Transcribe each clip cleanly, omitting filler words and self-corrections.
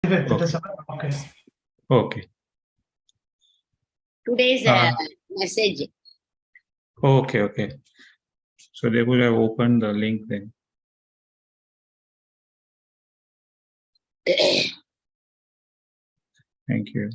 Okay. Okay. Today's message. Okay, okay. So they would have opened the link then. Thank you.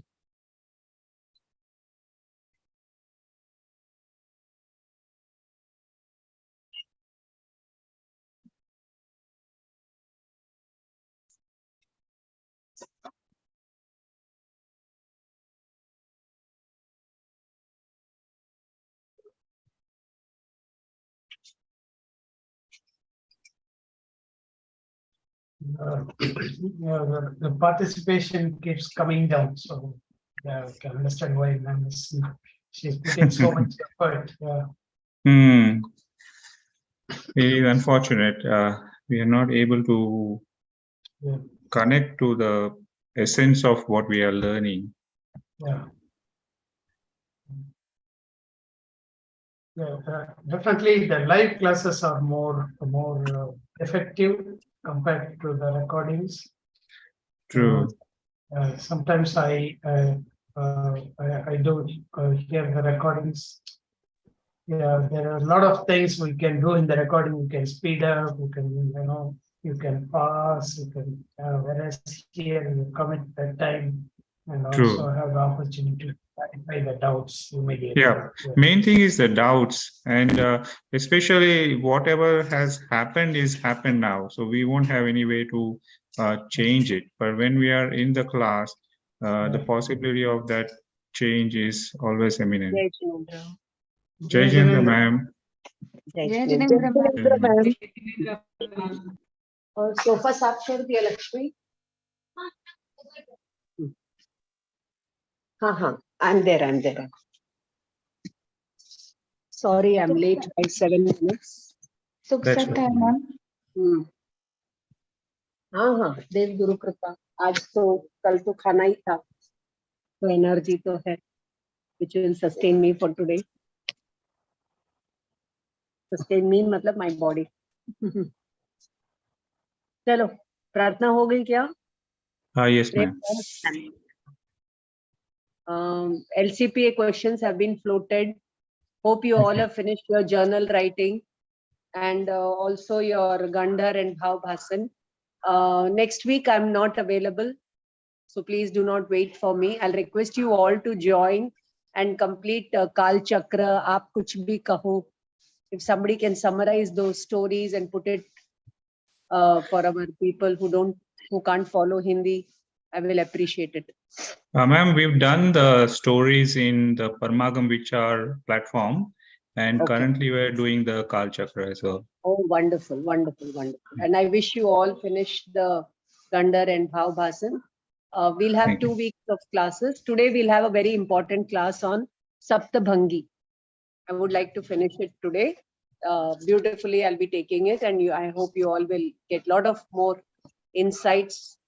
The participation keeps coming down, so I can understand why ma'am is she's putting so much effort. It is unfortunate. We are not able to Yeah. connect to the essence of what we are learning. Yeah. Yeah, definitely the live classes are more effective compared to the recordings. True. Sometimes I do hear the recordings. Yeah, there are a lot of things we can do in the recording. We can speed up. You can you can pause. You can whereas here you commit the time and True. also have the opportunity to clarify the doubts immediately. Yeah. Main thing is the doubts, and especially whatever has happened is happened now. So we won't have any way to change it. But when we are in the class, the possibility of that change is always imminent. Jai Jindra, ma'am. Jai Jindra, ma'am. Sofa साफ कर दिया लक्ष्मी. हाँ, I'm there. Sorry, I'm late by 7 minutes. That's okay. ma'am. हाँ, देव गुरु कृपा. आज तो कल तो खाना ही था, तो एनर्जी तो है, which will sustain me for today. Sustain me मतलब my body. चलो, प्रार्थना हो गई क्या? Yes, ma'am. LCPA questions have been floated. Hope you all have finished your journal writing and also your Gandhar and Bhav Bhasan. Next week I'm not available, so please do not wait for me. I'll request you all to join and complete Kal Chakra, Aap Kuch Bhi Kaho. If somebody can summarize those stories and put it for our people who can't follow Hindi, I will appreciate it. Ma'am, we've done the stories in the Parmagam Vichar platform, and currently we're doing the Kal Chakra as well. Oh, wonderful. And I wish you all finish the Gandhar and Bhav Bhasan. We'll have 2 weeks of classes. Today we'll have a very important class on Saptabhangi. I would like to finish it today. Beautifully, I'll be taking it, and I hope you all will get a lot of more insights,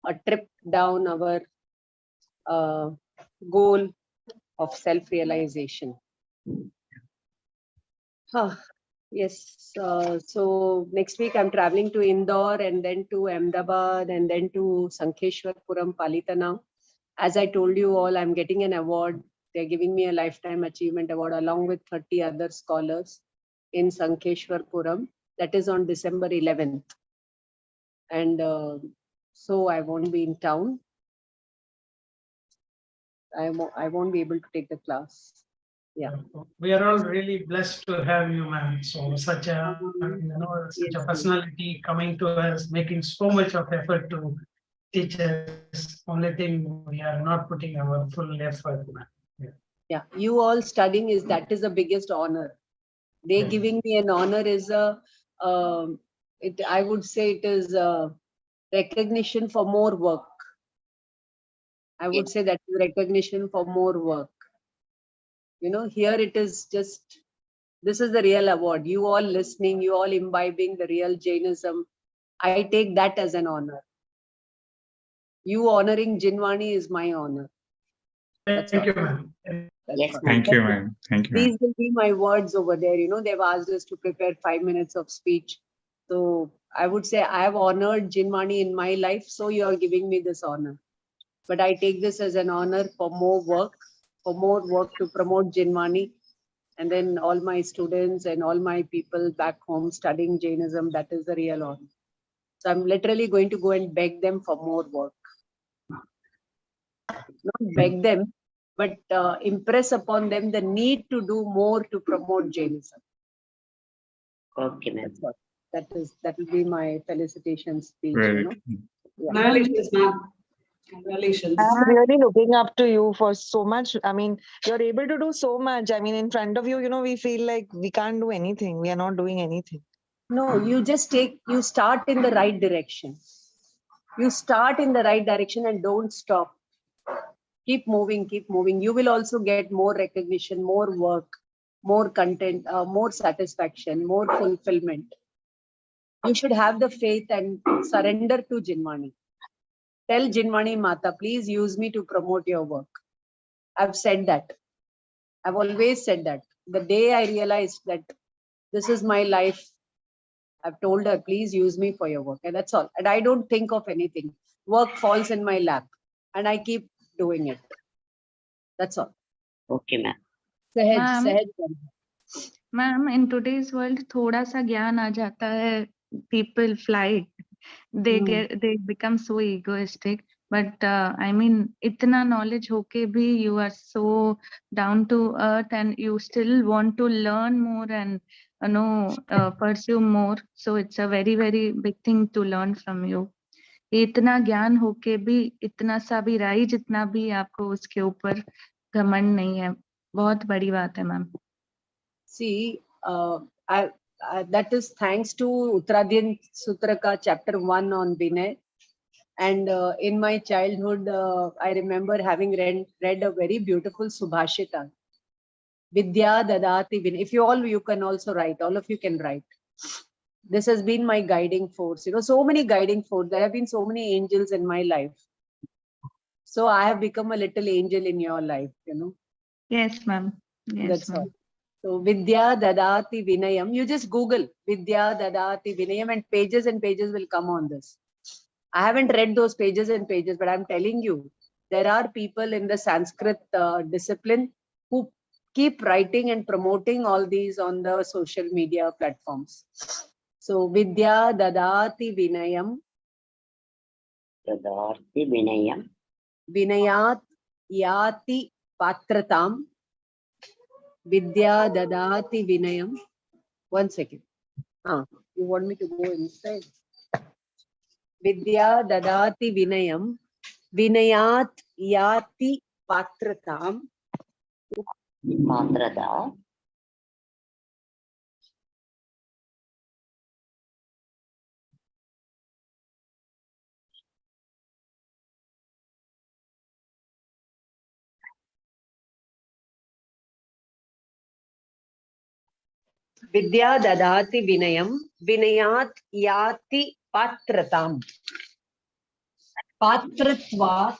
a trip down our goal of self-realization. Yes, so next week I'm traveling to Indore and then to Ahmedabad and then to Sankheshwarpuram, Palitana. As I told you all, I'm getting an award. They're giving me a Lifetime Achievement Award along with 30 other scholars in Sankheshwarpuram. That is on December 11th. And so I won't be in town. I won't be able to take the class. Yeah. We are all really blessed to have you, ma'am. So such a such a personality coming to us, making so much of effort to teach us. Only thing we are not putting our full effort, ma'am. Yeah, you all studying that is the biggest honor. They giving me an honor is I would say it is a recognition for more work. I would say that is recognition for more work. Here it is just, this is the real award. You all listening, you all imbibing the real Jainism. I take that as an honor. You honoring Jinwani is my honor. Thank you, ma'am. Yes, Thank you, ma'am. Thank you. These will be my words over there. They've asked us to prepare 5 minutes of speech. So I would say I have honored Jinmani in my life, so you are giving me this honor. But I take this as an honor for more work to promote Jinmani. And then all my students and all my people back home studying Jainism, that is the real honor. So I'm literally going to go and beg them for more work. Not beg them, but impress upon them the need to do more to promote Jainism. Okay, ma'am. That will be my felicitation speech. Very You know? Yeah. Congratulations, ma'am. Congratulations. I'm really looking up to you for so much. I mean, you're able to do so much. I mean, in front of you, we feel like we can't do anything. We are not doing anything. No, you start in the right direction. You start in the right direction and don't stop. Keep moving, keep moving. You will also get more recognition, more work, more content, more satisfaction, more fulfillment. You should have the faith and surrender to Jinmani. Tell Jinmani Mata, please use me to promote your work. I've said that. I've always said that. The day I realized that this is my life, I've told her, please use me for your work. And that's all. And I don't think of anything. Work falls in my lap and I keep doing it. That's all. Okay, ma'am. Sahaj. Ma'am, in today's world, thoda sa gyan aa jata hai. People fly. They become so egoistic. But I mean, itna knowledge hoke bhi you are so down to earth and you still want to learn more and pursue more. So it's a very, very big thing to learn from you. इतना ज्ञान होके भी इतना सा भी राई जितना भी आपको उसके ऊपर घमंड नहीं है, बहुत बड़ी बात है ma'am. See, that is thanks to Uttradhyan Sutraka chapter 1 on Vinay. And in my childhood, I remember having read a very beautiful Subhashita. Vidya Dadati Vinay. If you can also write, all of you can write. This has been my guiding force. So many guiding force. There have been so many angels in my life. So I have become a little angel in your life, Yes, ma'am. Yes, That's ma'am. all. So Vidya Dadati Vinayam. You just Google Vidya Dadati Vinayam and pages will come on this. I haven't read those pages and pages, but I'm telling you, there are people in the Sanskrit discipline who keep writing and promoting all these on the social media platforms. So Vidya Dadati Vinayam. Dadati Vinayam. Vinayat Yati Patratam. Vidya Dadati Vinayam. 1 second. You want me to go inside? Vidya Dadati Vinayam. Vinayat Yati Patratam. Patrada. Vidya Dadati Vinayam. Vinayat Yati Patratam. Patratvat.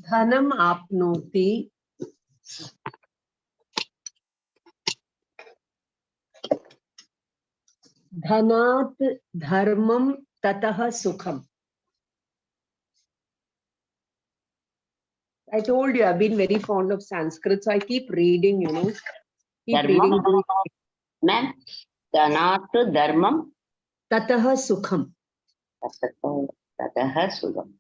Dhanam apnoti. Dhanat dharmam tatah sukham. I told you I've been very fond of Sanskrit, so I keep reading, Keep reading. Ma'am, Dhanatu Dharmam. Tatah sukham. Tataha Sugam.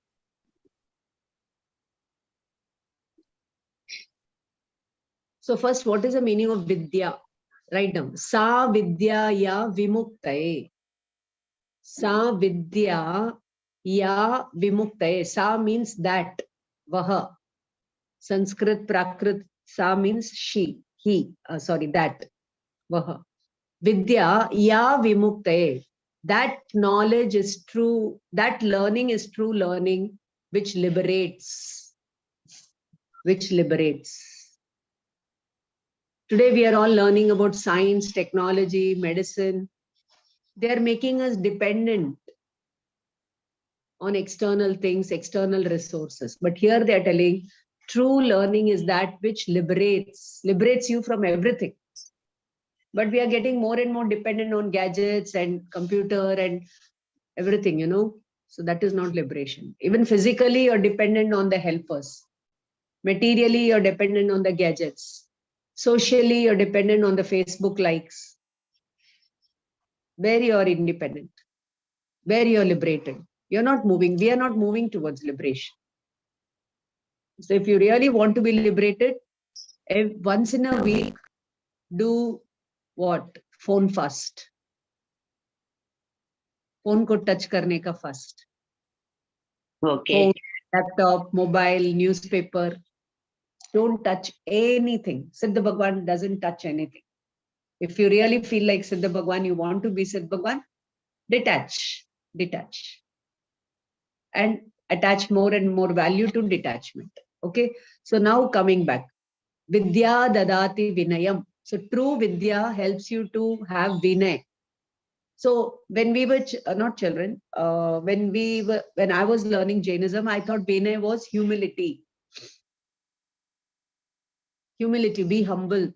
So first, what is the meaning of Vidya? Write down. Sa Vidya ya Vimuktaye. Sa Vidya ya Vimuktaye. Sa means that. Vaha. Sanskrit Prakrit. Sa means she. He. That. Vaha. Vidya ya Vimuktaye. That knowledge is true. That learning is true learning, which liberates. Which liberates. Today we are all learning about science, technology, medicine. They are making us dependent on external things, external resources. But here they are telling True learning is that which liberates you from everything. But we are getting more and more dependent on gadgets and computer and everything, you know. So that is not liberation. Even physically, you're dependent on the helpers. Materially, you're dependent on the gadgets. Socially, you're dependent on the Facebook likes. Where you're independent, where you're liberated. You're not moving. We are not moving towards liberation. So if you really want to be liberated, once in a week, do what? Phone fast. Phone ko touch karne ka fast. Okay. Phone, laptop, mobile, newspaper. Don't touch anything. Siddha Bhagwan doesn't touch anything. If you really feel like Siddha Bhagwan, you want to be Siddha Bhagwan, detach. And attach more and more value to detachment. Okay. So now coming back. Vidya dadati vinayam. So true Vidya helps you to have vinay. So when we were not children, when I was learning Jainism, I thought vinay was humility. Humility, be humble.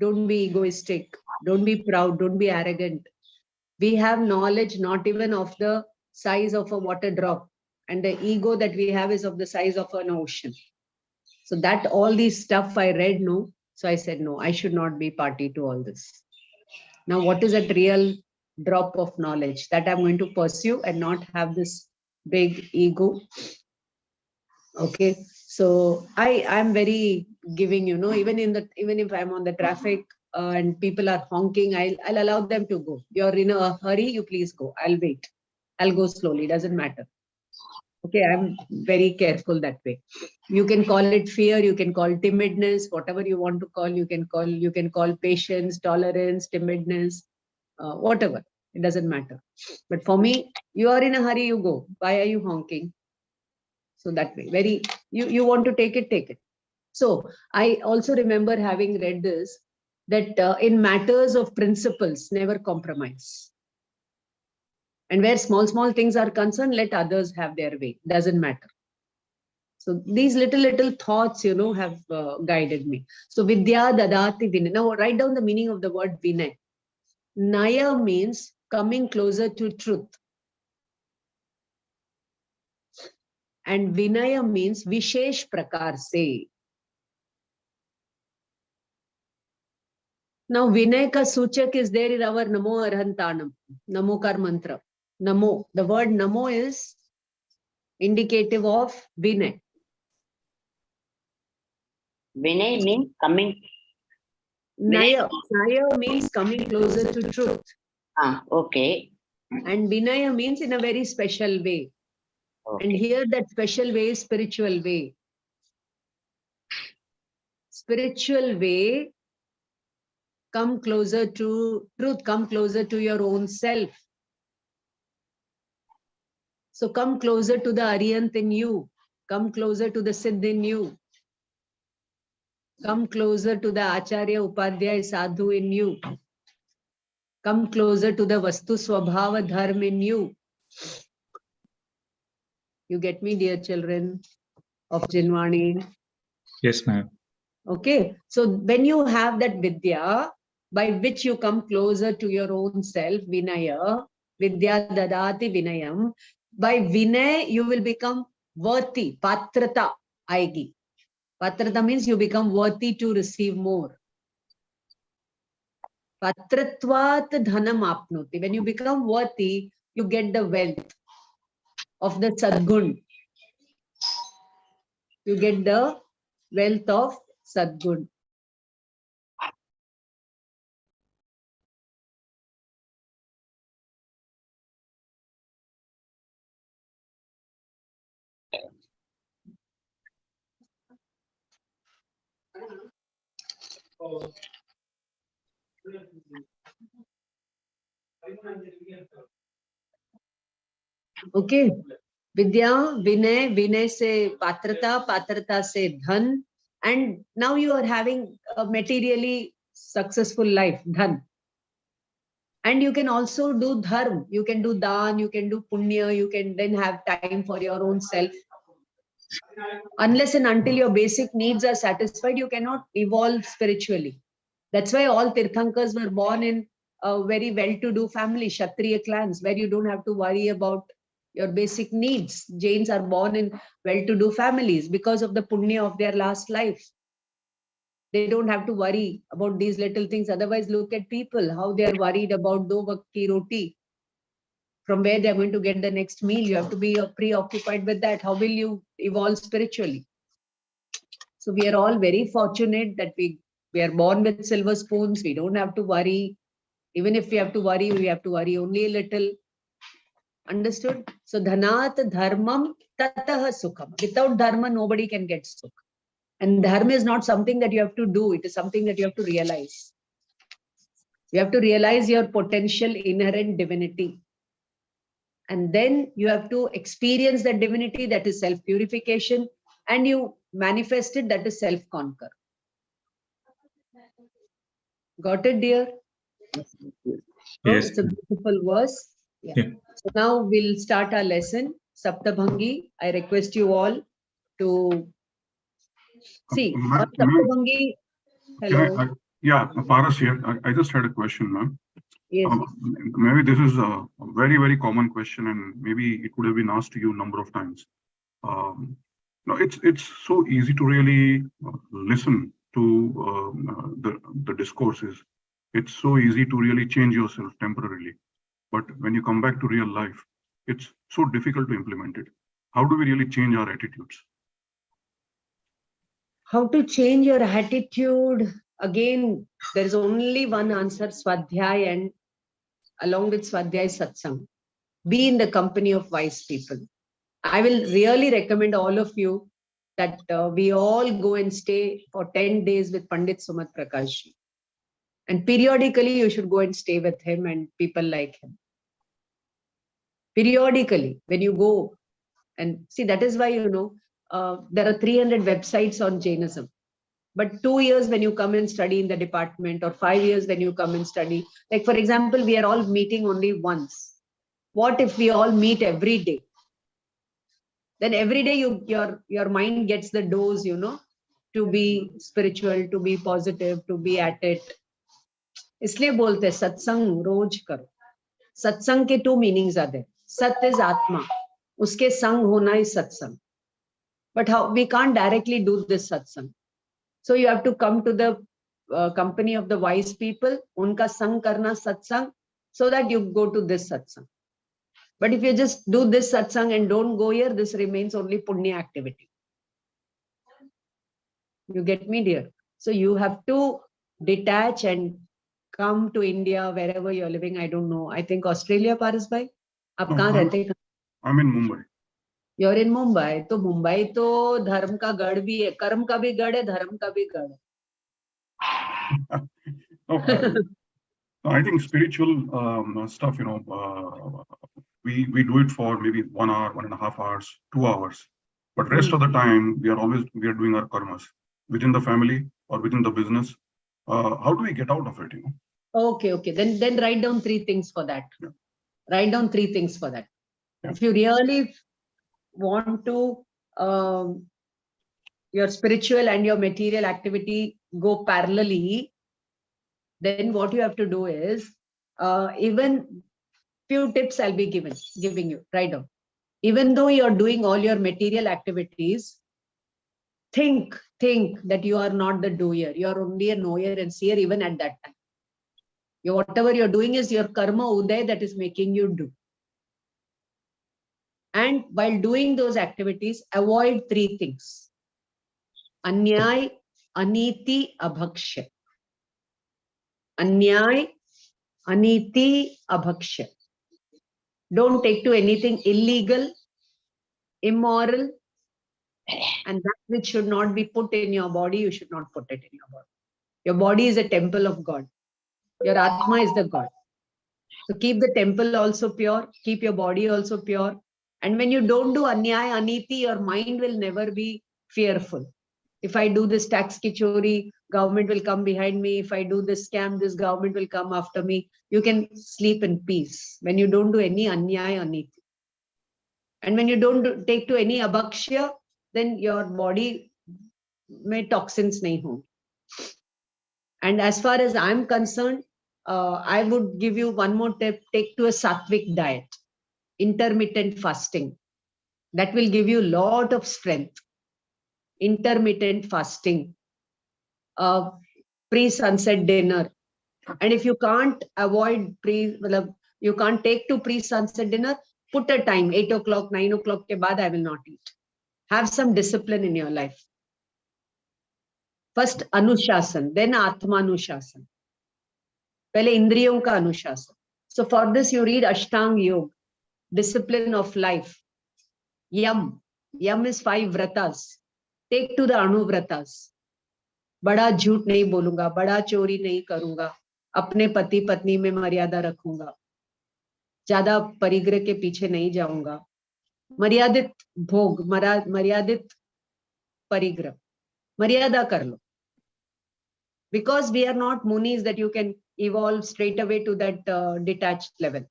Don't be egoistic. Don't be proud. Don't be arrogant. We have knowledge not even of the size of a water drop. And the ego that we have is of the size of an ocean. So that all these stuff I read, no. So I said, no, I should not be party to all this. Now, what is that real drop of knowledge that I'm going to pursue and not have this big ego? Okay. So I'm very giving, you know, even if I'm on the traffic and people are honking, I'll allow them to go. You're in a hurry, you please go. I'll wait. I'll go slowly. Doesn't matter. Okay, I'm very careful that way. You can call it fear, you can call timidness, whatever you want to call, you can call patience, tolerance, timidness, whatever. It doesn't matter. But for me, you are in a hurry, you go. Why are you honking? So that way, you want to take it. So I also remember having read this, that in matters of principles, never compromise. And where small things are concerned, let others have their way. Doesn't matter. So these little thoughts, you know, have guided me. So Vidya dadati vinay. Now write down the meaning of the word vinay. Naya means coming closer to truth. And Vinaya means Vishesh Prakar se. Now Vinay ka Suchak is there in our Namo Arhantanam, Namokar mantra. Namo, the word Namo is indicative of Vinay. Vinay means coming. Naya means coming closer to truth. Okay. And Vinaya means in a very special way. Okay. And here that special way is spiritual way. Spiritual way, come closer to truth, come closer to your own self. So come closer to the Arihant in you. Come closer to the Siddh in you. Come closer to the Acharya Upadhyaya Sadhu in you. Come closer to the Vastu Swabhava Dharma in you. You get me, dear children of Jinwani? Yes, ma'am. Okay. So when you have that Vidya, by which you come closer to your own self, Vinaya, Vidya Dadati Vinayam, by Vinay, you will become worthy, Patrata aegi. Patrata means you become worthy to receive more. Patratvat dhanam apnoti. When you become worthy, you get the wealth of the Sadgun. You get the wealth of Sadgun. Okay. Vidya, Vinay, Vinay se Patrata, Patrata se Dhan. And now you are having a materially successful life, Dhan. And you can also do Dharm. You can do Dan, you can do Punya, you can then have time for your own self. Unless and until your basic needs are satisfied, you cannot evolve spiritually. That's why all Tirthankars were born in a very well-to-do family, Kshatriya clans, where you don't have to worry about your basic needs. Jains are born in well-to-do families because of the punya of their last life. They don't have to worry about these little things. Otherwise, look at people, how they are worried about do waqt ki roti. From where they're going to get the next meal. You have to be preoccupied with that. How will you evolve spiritually? So we are all very fortunate that we are born with silver spoons. We don't have to worry. Even if we have to worry only a little. Understood? So dhanat dharmam tatah sukham. Without dharma, nobody can get sukh. And dharma is not something that you have to do. It is something that you have to realize. You have to realize your potential inherent divinity. And then you have to experience that divinity, that is self-purification, and you manifest it, that is self-conquer. Got it, dear? Yes. It's a beautiful verse. Yeah. Yeah. So now we'll start our lesson. Saptabhangi, I request you all to see. Ma'am, Saptabhangi, hello. Yeah, Paras here. I just had a question, ma'am. Yes. Maybe this is a very, very common question, and maybe it could have been asked to you a number of times. No, it's so easy to really listen to the discourses. It's so easy to really change yourself temporarily. But when you come back to real life, it's so difficult to implement it. How do we really change our attitudes? How to change your attitude? Again, there is only one answer, Swadhyay, and along with Swadhyay, Satsang. Be in the company of wise people. I will really recommend all of you that we all go and stay for 10 days with Pandit Sumat Prakash. And periodically, you should go and stay with him and people like him. Periodically, when you go, and see, that is why, there are 300 websites on Jainism. But 2 years when you come and study in the department, or 5 years when you come and study, like for example, we are all meeting only once. What if we all meet every day? Then every day your mind gets the dose, to be spiritual, to be positive, to be at it. इसलिए बोलते हैं सत्संग रोज करो. सत्संग के 2 meanings are there. Sat is Atma. Uske sang hona is satsang. But how we can't directly do this satsang. So you have to come to the company of the wise people, unka sang karna satsang, so that you go to this satsang. But if you just do this satsang and don't go here, this remains only punya activity. You get me, dear? So you have to detach and come to India, wherever you're living. I don't know. I think Australia, Paras bhai? Aap kahan rehte hain? I'm in Mumbai. You're in Mumbai. तो Mumbai तो धर्म का गढ़ भी है, कर्म का भी गढ़ है, धर्म का भी गढ़ है. I think spiritual stuff, we do it for maybe 1 hour, 1.5 hours, 2 hours. But rest of the time, we are doing our karmas within the family or within the business. How do we get out of it? Okay. Then write down 3 things for that. Yeah. Write down 3 things for that. Yeah. If you really want to your spiritual and your material activity go parallelly, then what you have to do is even few tips I'll be giving you. Write down. Even though you're doing all your material activities, think that you are not the doer. You are only a knower and seer even at that time. Whatever you're doing is your karma uday that is making you do. And while doing those activities, avoid 3 things. Anyay, aniti, abhaksha. Anyay, aniti, abhaksha. Don't take to anything illegal, immoral, and that which should not be put in your body, you should not put it in your body. Your body is a temple of God. Your Atma is the God. So keep the temple also pure, keep your body also pure. And when you don't do anyay, aniti, your mind will never be fearful. If I do this tax ki chori, government will come behind me. If I do this scam, this government will come after me. You can sleep in peace when you don't do any anyay, aniti. And when you don't take to any abhaksha, then your body में toxins नहीं होंगे. And as far as I'm concerned, I would give you one more tip: take to a sattvic diet, intermittent fasting. That will give you a lot of strength. Intermittent fasting, pre-sunset dinner. And if you can't avoid you can't take to pre-sunset dinner, put a time, 8 o'clock, 9 o'clock ke baad I will not eat. Have some discipline in your life. First Anushasan, then Atmanushasana. Pehle Indriyon ka Anushasan. So for this you read Ashtanga Yoga, discipline of life. Yam. Yam is 5 vratas. Take to the Anuvratas. बड़ा झूठ नहीं बोलूंगा, बड़ा चोरी नहीं करूंगा, अपने पति पत्नी में मर्यादा रखूंगा, ज्यादा परिग्रह के पीछे नहीं जाऊंगा, मर्यादित भोग, मर्यादित परिग्रह, मर्यादा कर लो. Because we are not munis that you can evolve straight away to that detached level.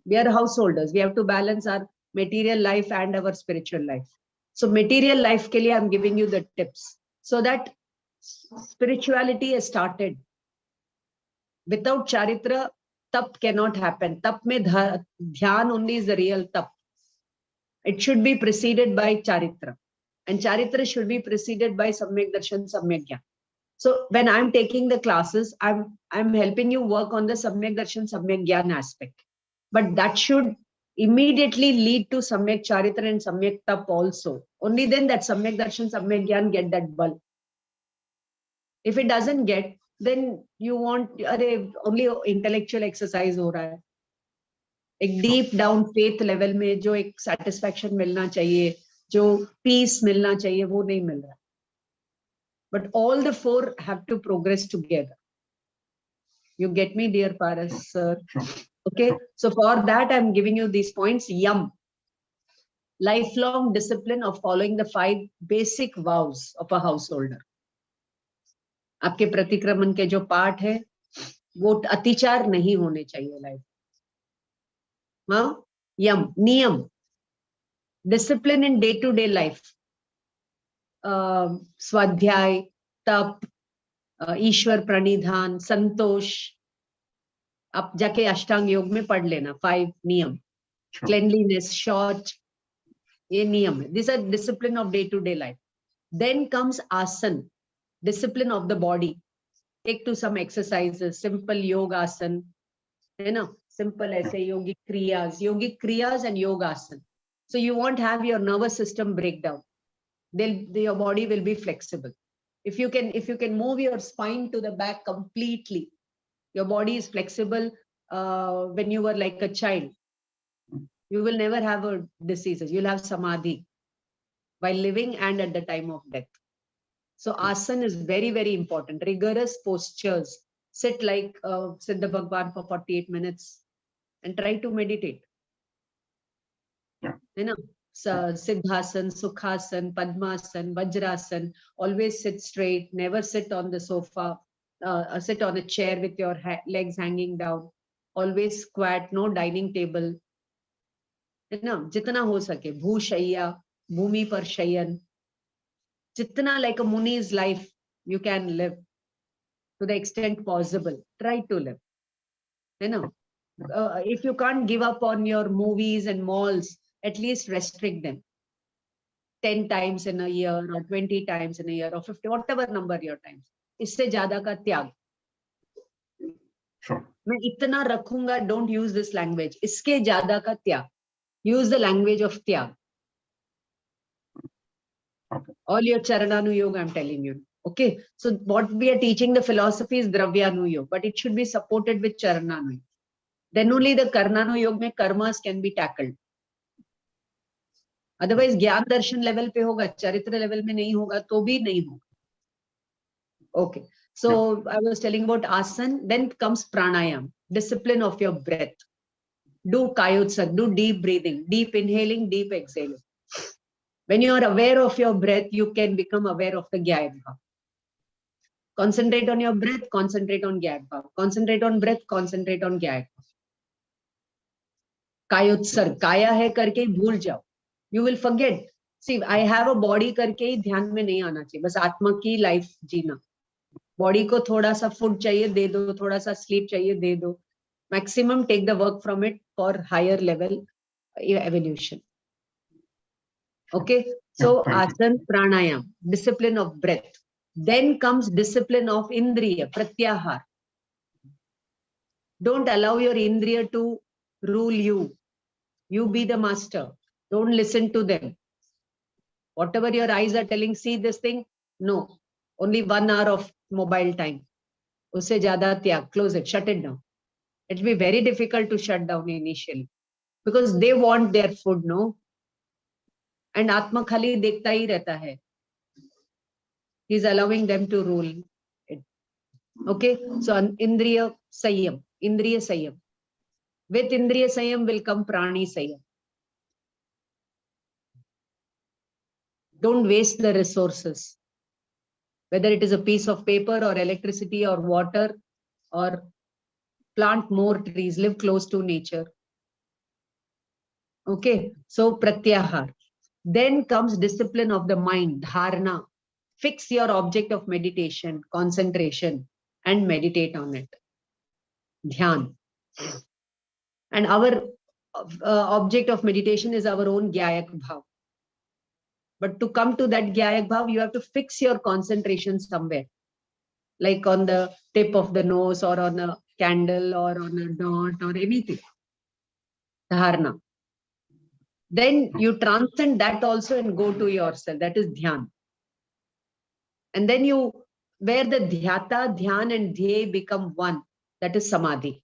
We are householders. We have to balance our material life and our spiritual life. So material life ke liye I'm giving you the tips so that spirituality has started. Without charitra, tap cannot happen. Tap mein dhyan only is the real tap. It should be preceded by charitra. And charitra should be preceded by samyak darshan, samyak gyan. So when I'm taking the classes, I'm helping you work on the samyak darshan, samyak gyan aspect. But that should immediately lead to samyak charitra and samyak tap also. Only then that samyak darshan, samyak gyan get that bulk. If it doesn't get, then you want only intellectual exercise हो रहा है. एक deep down faith level में जो एक satisfaction मिलना चाहिए, जो peace मिलना चाहिए, वो नहीं मिल रहा. But all the 4 have to progress together. You get me, dear Paras, sir? Sure. Okay. So for that, I'm giving you these points. Yam. Lifelong discipline of following the 5 basic vows of a householder. आपके प्रतिक्रमण के जो पाठ है वो अतिचार नहीं होने चाहिए लाइफ. हाँ, यम, नियम, discipline in day to day life, स्वाध्याय, तप, ईश्वर प्रणिधान, संतोष. आप जाके अष्टांग योग में पढ़ लेना 5 नियम. क्लेनलीनेस, शौच, ये नियम है. This are discipline of day to day life. Then comes आसन, discipline of the body. Take to some exercises, simple yoga asan, you know, simple aise yogic kriyas and yoga asan. So you won't have your nervous system breakdown. Your body will be flexible. If you can move your spine to the back completely, your body is flexible. When you were like a child, you will never have a diseases. You'll have samadhi while living and at the time of death. So asana is very, very important. Rigorous postures. Sit like Siddha Bhagwan for 48 minutes and try to meditate. Yeah. You know, Siddhasan, Sukhasan, Padmasan, Vajrasan. Always sit straight. Never sit on the sofa. Sit on a chair with your legs hanging down. Always squat. No dining table. You know, jitna ho sake. Bhushayya, Bhumi par shayan. Jitna like a muni's life you can live to the extent possible. Try to live. You know, if you can't give up on your movies and malls, at least restrict them. 10 times in a year or 20 times in a year or 50, whatever number your times. Isse zyada ka tyag. Sure. मैं इतना रखूंगा, don't use this language. इसके ज़्यादा का त्याग. Use the language of त्याग. Okay. All your Charananu Yoga, I'm telling you. Okay. So what we are teaching the philosophy is Dravyanu Yoga, but it should be supported with Charananu Yoga. Then only the Karnanu Yoga mein karmas can be tackled. Otherwise, Gyan Darshan level pe hoga, Charitra level mein nahi hoga, to bhi nahi hoga. Okay. So I was telling about asana, then comes pranayam, discipline of your breath. Do kayotsak, do deep breathing, deep inhaling, deep exhaling. When you are aware of your breath, you can become aware of the Gyayat Bhav. Concentrate on your breath, concentrate on Gyayat Bhav. Concentrate on breath, concentrate on Gyayat Bhav. Kayotsar, kaya hai karke bhul jao. You will forget. See, I have a body करके ही ध्यान में नहीं आना चाहिए, बस आत्मा की life जीना. Body को थोड़ा सा फूड चाहिए दे दो, थोड़ा सा स्लीप चाहिए दे दो. Maximum take the work from it for higher level evolution. Okay, so Yeah, thank you. asana, pranayam, discipline of breath. Then comes discipline of indriya, pratyahar. Don't allow your indriya to rule you. You be the master. Don't listen to them. Whatever your eyes are telling, see this thing. No, only 1 hour of mobile time. Usse zyada tyag, close it, shut it down. It will be very difficult to shut down initially because they want their food, no? And Atma khali dekhta hi rehta hai. He's allowing them to rule it. Okay, so Indriya Sanyam, Indriya Sanyam. With Indriya Sanyam will come Prani Sanyam. Don't waste the resources. Whether it is a piece of paper or electricity or water, or plant more trees, live close to nature. Okay, so Pratyahar. Then comes discipline of the mind, Dharana. Fix your object of meditation, concentration, and meditate on it. Dhyan. And our object of meditation is our own Gyayak Bhav. But to come to that Gyayak Bhav, you have to fix your concentration somewhere. Like on the tip of the nose or on a candle or on a dot or anything. Dharana. Then you transcend that also and go to yourself. That is Dhyan. And then you, where the Dhyata, Dhyan and Dhye become one. That is Samadhi.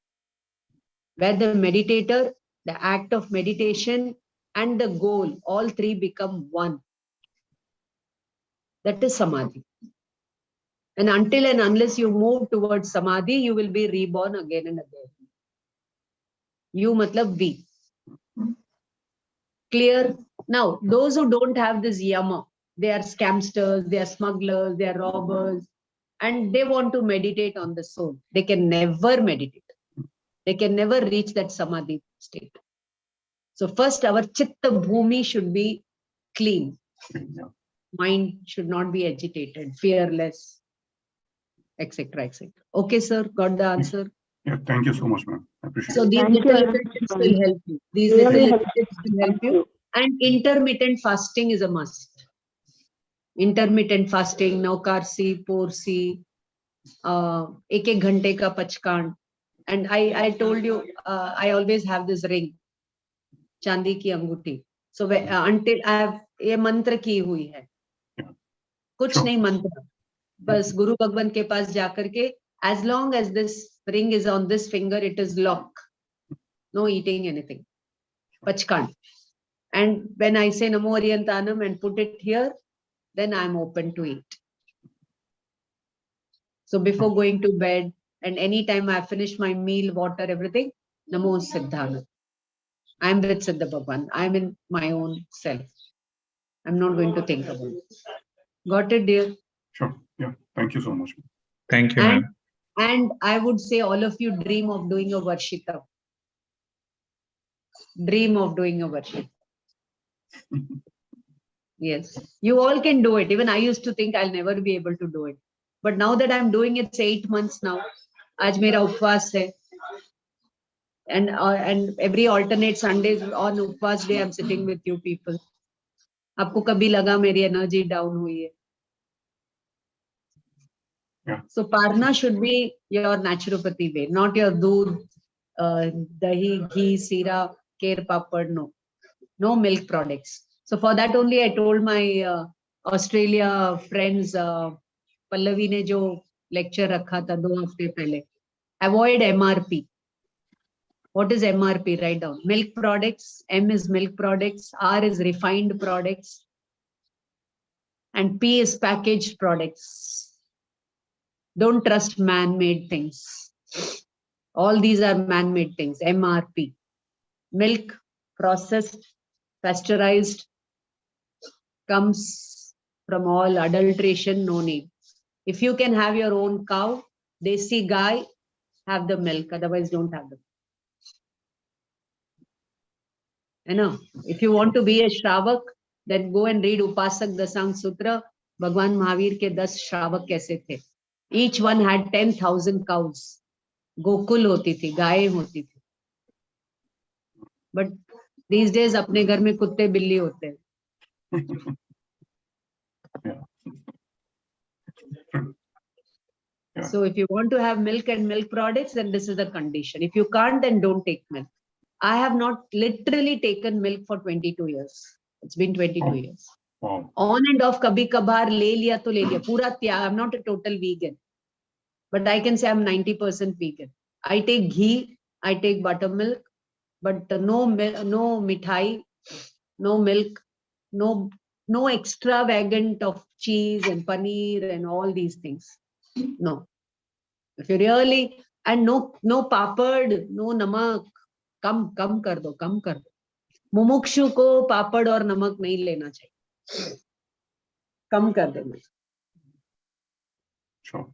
Where the meditator, the act of meditation and the goal, all three become one. That is Samadhi. And until and unless you move towards Samadhi, you will be reborn again and again. You matlab we. Clear? Now, those who don't have this yama, they are scamsters, they are smugglers, they are robbers, and they want to meditate on the soul. They can never meditate. They can never reach that Samadhi state. So first, our Chitta Bhumi should be clean. Mind should not be agitated, fearless, etc., etc. Okay, sir, got the answer. Yeah, thank you so much, ma'am. I appreciate So it. these Thank little you. tips will help you. These Really little tips will help you. And intermittent fasting is a must. Intermittent fasting, Naukarsi, Porsi, ek ghante ka pachkan. And I told you, I always have this ring, Chandi ki anguti. So until I have ये मंत्र की हुई है, कुछ नहीं मंत्र, बस गुरु भगवान के पास जाकर के, as long as this ring is on this finger, it is lock. No eating anything. Pachkan. And when I say Namo Ariyantanam and put it here, then I'm open to eat. So before going to bed and anytime I finish my meal, water, everything, Namo Siddhana. I'm with Siddha Bhagwan. I'm in my own self. I'm not going to think about it. Got it, dear? Sure. Yeah. Thank you so much. Thank you, ma'am. And I would say all of you dream of doing a Varshita. Dream of doing a Varshita. Yes, you all can do it. Even I used to think I'll never be able to do it. But now that I'm doing it, say 8 months now, Aaj mera upvas hai. And every alternate Sundays on upvas day, I'm sitting with you people. आपको कभी लगा मेरी energy down हुई है? Yeah. So Parna should be your naturopathy way, not your doodh, dahi, ghee, sira, kher papad, no milk products. So for that only I told my Australia friends, Pallavi ने जो lecture रखा था 2 हफ्ते पहले, avoid MRP. What is MRP? Write down. Milk products. M is milk products. R is refined products. And P is packaged products. Don't trust man-made things. All these are man-made things. MRP. Milk, processed, pasteurized, comes from all adulteration, no need. If you can have your own cow, desi gai, have the milk. Otherwise, don't have the milk. You know, if you want to be a Shravak, then go and read Upasak Dasang Sutra. Bhagwan Mahavir ke 10 Shravak kaise the. Each one had 10,000 cows. Gokul hoti thi, gaye hoti thi. But these days, apne ghar mein kutte billi hote hain. Yeah. Yeah. So if you want to have milk and milk products, then this is the condition. If you can't, then don't take milk. I have not literally taken milk for 22 years. It's been 22 years. Wow. On and off, kabhi kabhar le liya to le liya. Pura tya. I'm not a total vegan, but I can say I'm 90% vegan. I take ghee, I take buttermilk, but no mithai, no milk, no extravagant of cheese and paneer and all these things. No. If you really, and no papad, no namak, kam kar do, kam kar do. Mumukshu ko papad और नमक नहीं लेना चाहिए. कम कर देना. Sure.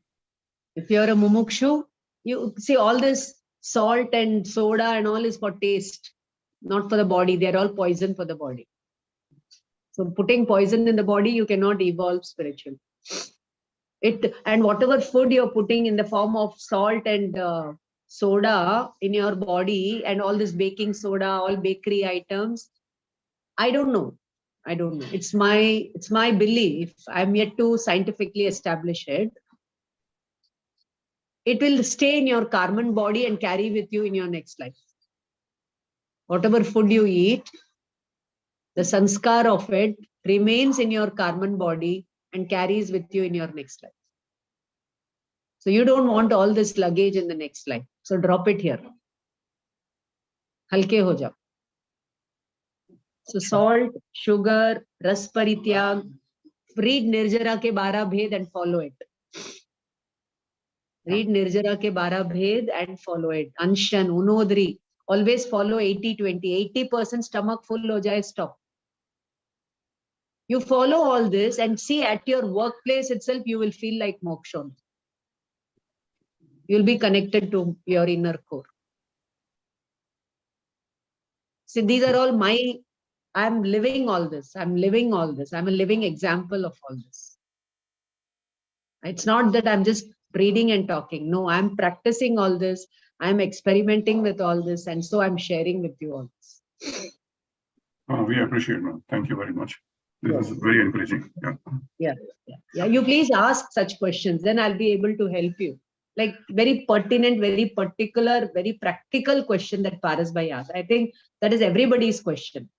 If you're a mumukshu, you see all this salt and soda and all is for taste, not for the body. They're all poison for the body. So putting poison in the body, you cannot evolve spiritually. And whatever food you're putting in the form of salt and soda in your body and all this baking soda, all bakery items, I don't know. It's my belief. I'm yet to scientifically establish it. It will stay in your karman body and carry with you in your next life. Whatever food you eat, the sanskar of it remains in your karman body and carries with you in your next life. So you don't want all this luggage in the next life. So drop it here. Halke ho jao. So salt, sugar, ras parityag, read Nirjara ke 12 bhed and follow it. Read Nirjara ke 12 bhed and follow it. Anshan, Unodri, always follow 80-20. 80% stomach full ho jaye, stop. You follow all this and see at your workplace itself, you will feel like moksha. You'll be connected to your inner core. See, these are all I'm living all this. I'm living all this. I'm a living example of all this. It's not that I'm just reading and talking. No, I'm practicing all this. I'm experimenting with all this. And so I'm sharing with you all this. We appreciate it, ma'am. Thank you very much. This is very encouraging. Yeah. Yeah. You please ask such questions. Then I'll be able to help you. Like very pertinent, very particular, very practical question that Parasbhai asked. I think that is everybody's question.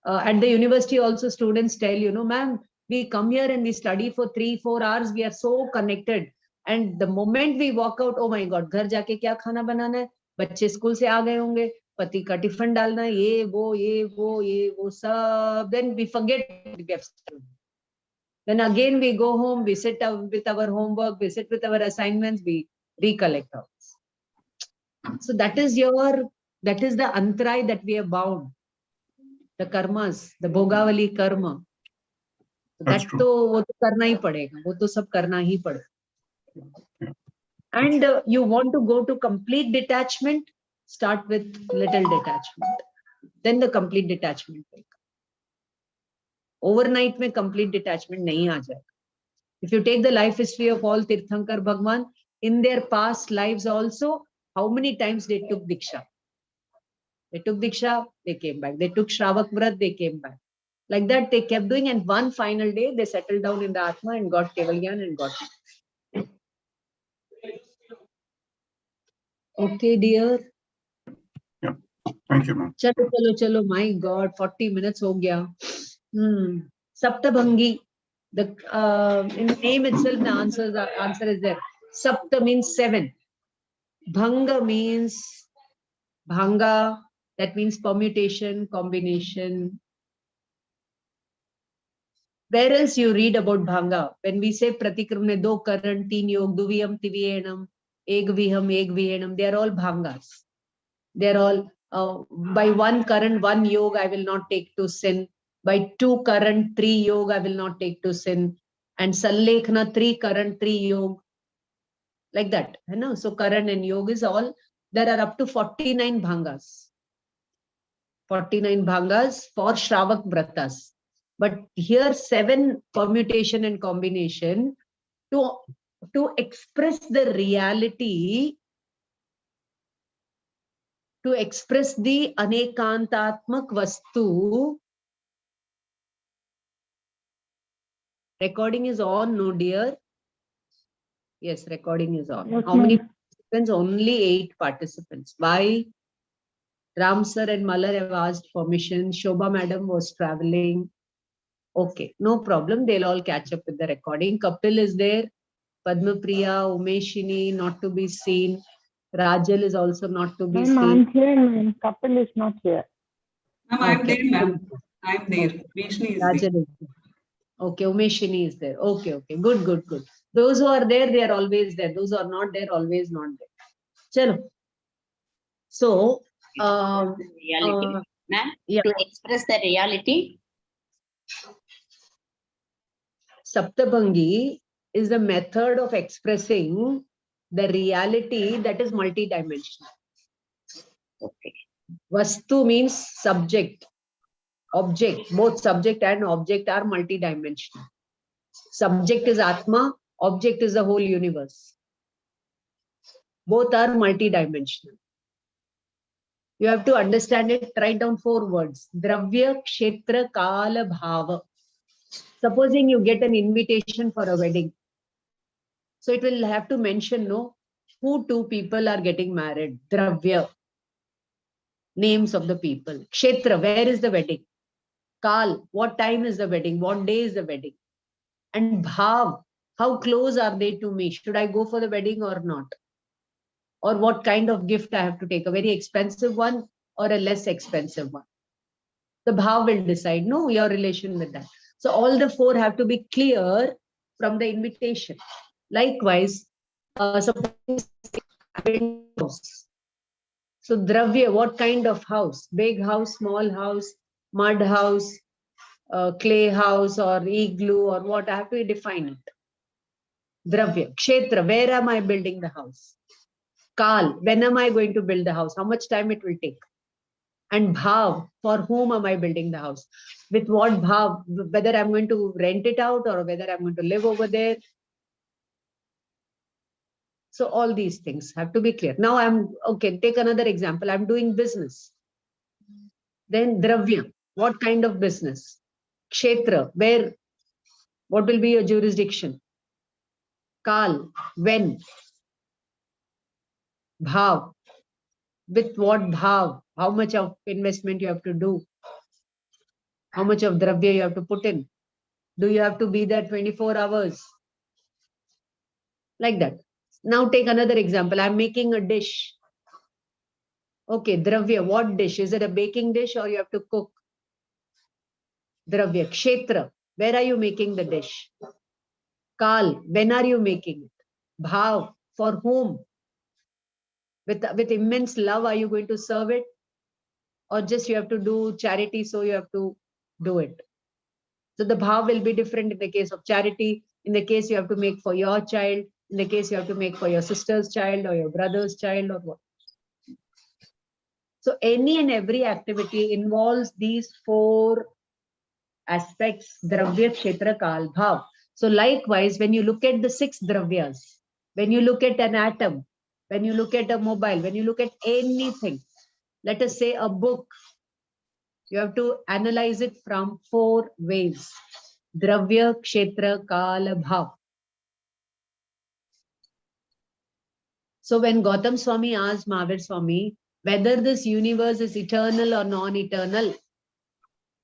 At the university also, students tell, ma'am, we come here and we study for 3-4 hours. We are so connected. And the moment we walk out, oh my God, घर जाके क्या खाना बनाना है? बच्चे school से आ गए होंगे, पति का टिफिन डालना है, ये वो सब. Then we forget we have studied. Then again we go home, we sit with our homework, we sit with our assignments, we recollect all this. So that is the antray that we are bound. The karmas, the bhogavali karma. That's that true. वो तो करना ही पड़ेगा, वो तो सब करना ही पड़ेगा. And you want to go to complete detachment, start with little detachment. Then the complete detachment will come. Overnight में complete detachment नहीं आ जाएगा. If you take the life history of all Tirthankar Bhagwan, in their past lives also, how many times they took Diksha? They took Diksha, they came back. They took Shravak Vrat, they came back. Like that, they kept doing, and one final day, they settled down in the Atma and got Keval Gyan and got it. Okay, dear. Yeah. Thank you, ma'am. Chalo. My God, 40 minutes ho gaya. Saptabhangi. In the name itself, the answer is there. Sapta means 7. Bhanga means bhanga. That means permutation, combination. Where else you read about bhanga? When we say pratikram, do karan, 3 yog, duviyam, tiviyenam, ek vihenam, they are all bhangas. They are all, by 1 karan, 1 yog, I will not take to sin. By 2 karan, 3 yog, I will not take to sin. And sallekhna, 3 karan, 3 yog. Like that. So karan and yog is all. There are up to 49 bhangas. 49 bhangas for Shravak Vratas. But here 7 permutation and combination to express the reality, to express the anekantatmak vastu. Recording is on, no dear? Yes, recording is on. How many participants? Only 8 participants. Why? Ram sir and Malar have asked permission. Shobha madam was traveling. Okay, no problem. They'll all catch up with the recording. Kapil is there. Padma Priya, Umeshini, not to be seen. Rajal is also not to be Ma'am, seen. I'm here, ma'am. Kapil is not here. Ma'am, I'm Okay. there, ma'am. I'm there. Rishni is there. Rajal is there. Okay, Umeshini is there. Okay, okay. Good, good, good. Those who are there, they are always there. Those who are not there, always not there. Chalo. So, Reality. Ma'am, yeah. to express the reality, Saptabhangi is the method of expressing the reality that is multidimensional. okay. Vastu means subject, object. Both subject and object are multidimensional. Subject is Atma, object is the whole universe. Both are multidimensional. You have to understand it. Write down 4 words. Dravya, Kshetra, Kala, Bhava. Supposing you get an invitation for a wedding. So it will have to mention, no, who 2 people are getting married. Dravya, names of the people. Kshetra, where is the wedding? Kal, what time is the wedding? What day is the wedding? And Bhav, how close are they to me? Should I go for the wedding or not? Or what kind of gift I have to take? A very expensive one or a less expensive one? The Bhav will decide, no, your relation with that. So all the 4 have to be clear from the invitation. Likewise, suppose house. So Dravya, what kind of house? Big house, small house, mud house, clay house or igloo or what? I have to define it. Dravya. Kshetra, where am I building the house? Kal, when am I going to build the house? How much time it will take? And Bhav, for whom am I building the house? With what Bhav? Whether I'm going to rent it out or whether I'm going to live over there. So all these things have to be clear. Now okay, take another example. I'm doing business. Then Dravya, what kind of business? Kshetra, what will be your jurisdiction? Kal, when? Bhav, with what Bhav? How much of investment you have to do? How much of Dravya you have to put in? Do you have to be there 24 hours? Like that. Now take another example. I'm making a dish. Okay, Dravya, what dish? Is it a baking dish or you have to cook? Dravya, Kshetra, where are you making the dish? Kal, when are you making it? Bhav, for whom? With immense love, are you going to serve it? Or just you have to do charity, so you have to do it? So the bhav will be different in the case of charity. In the case you have to make for your child. In the case you have to make for your sister's child or your brother's child or what. So any and every activity involves these 4 aspects: Dravya, Kshetra, Kal, Bhav. So likewise, when you look at the 6 Dravyas, when you look at an atom, when you look at a mobile, when you look at anything, let us say a book, you have to analyze it from 4 ways: Dravya, Kshetra, Kala, Bhav. So when Gautam Swami asked Mahavir Swami whether this universe is eternal or non-eternal,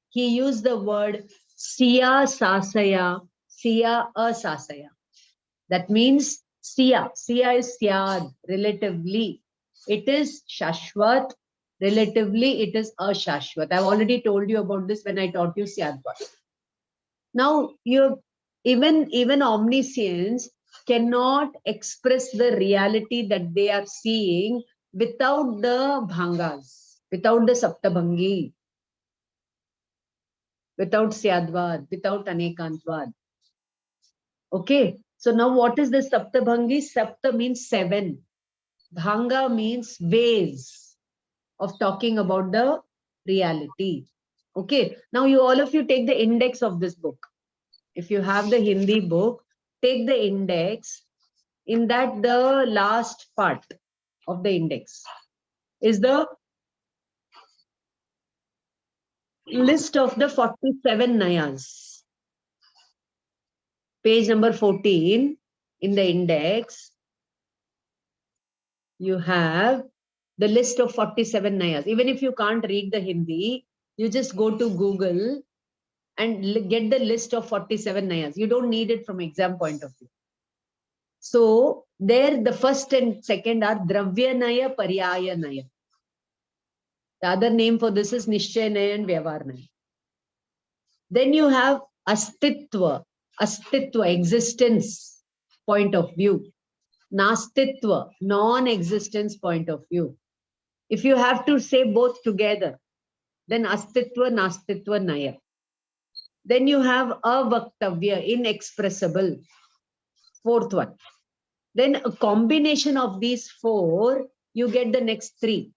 he used the word Siya Sasaya, Siya Asasaya. That means Siya. Siya is Syad, relatively. It is Shashwat, relatively it is Ashashwat. I've already told you about this when I taught you Syadvat. Now, even omniscience cannot express the reality that they are seeing without the bhangas, without the saptabhangi, without Syadvad, without Anekantvad. Okay, so now what is the saptabhangi? Sapta means 7. Bhanga means ways of talking about the reality. Okay, now all of you take the index of this book. If you have the Hindi book, take the index. In that, the last part of the index is the list of the 47 Nayas. Page number 14 in the index, you have the list of 47 Nayas. Even if you can't read the Hindi, you just go to Google and get the list of 47 Nayas. You don't need it from exam point of view. So there, the first and second are Dravya Naya, Paryaya Naya. The other name for this is Nishchay Naya and Vyavahar Naya. Then you have Astitva, existence point of view. Nastitva, non-existence point of view. If you have to say both together, then Astitva, Nastitva, Naya. Then you have Avaktavya, inexpressible, fourth one. Then a combination of these four, you get the next three.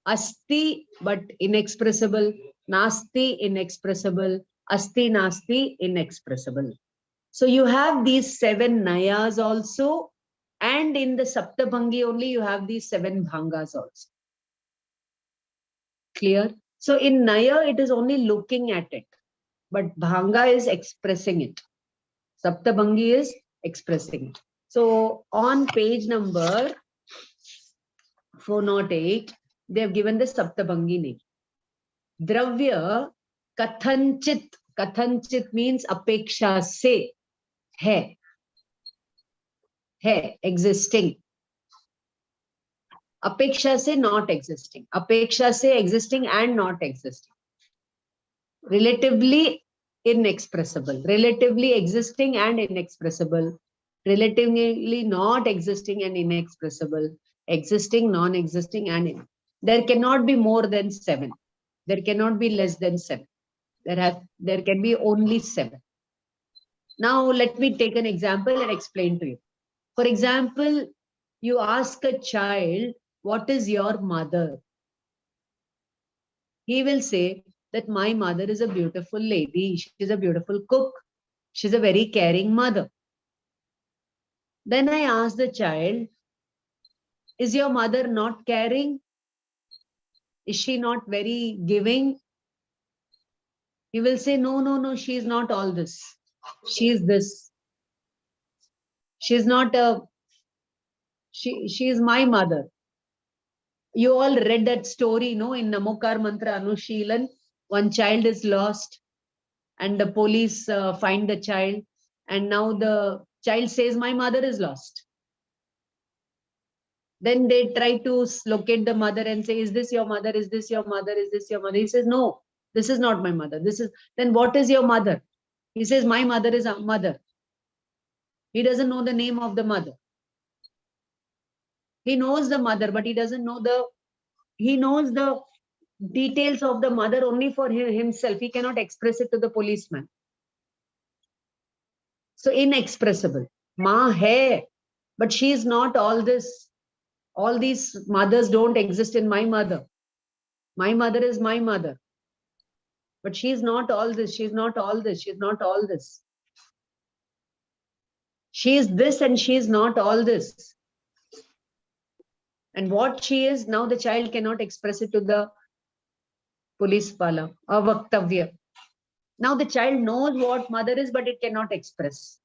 Asti, but inexpressible. Nasti, inexpressible. Asti, Nasti, inexpressible. So you have these 7 Nayas also. And in the Saptabhangi only, you have these 7 Bhangas also. Clear? So in Naya, it is only looking at it. But Bhanga is expressing it. Saptabhangi is expressing it. So on page number 408, they have given the Saptabhangi name. Dravya Kathanchit. Kathanchit means apeksha se. Hai. Hai, existing. Apeksha se not existing. Apeksha se existing and not existing. Relatively inexpressible. Relatively existing and inexpressible. Relatively not existing and inexpressible. Existing, non-existing and there cannot be more than 7. There cannot be less than 7. There can be only 7. Now let me take an example and explain to you. For example, you ask a child, what is your mother? He will say that my mother is a beautiful lady. She's a beautiful cook. She's a very caring mother. Then I ask the child, is your mother not caring? Is she not very giving? He will say, no, she is not all this. She is this. She is not a, she is my mother. You all read that story, no? In Namokar Mantra Anushilan, one child is lost and the police find the child. And now the child says, my mother is lost. Then they try to locate the mother and say, is this your mother? Is this your mother? Is this your mother? He says, no, this is not my mother. This is, then what is your mother? He says, my mother is a mother. He doesn't know the name of the mother. He knows the mother, but he doesn't know he knows the details of the mother only for himself. He cannot express it to the policeman. So inexpressible. Ma hai, but she is not all this. All these mothers don't exist in my mother. My mother is my mother. But she is not all this. She is not all this. She is not all this. She is this and she is not all this. And what she is, now the child cannot express it to the police pala, avaktavya. Now the child knows what mother is, but it cannot express.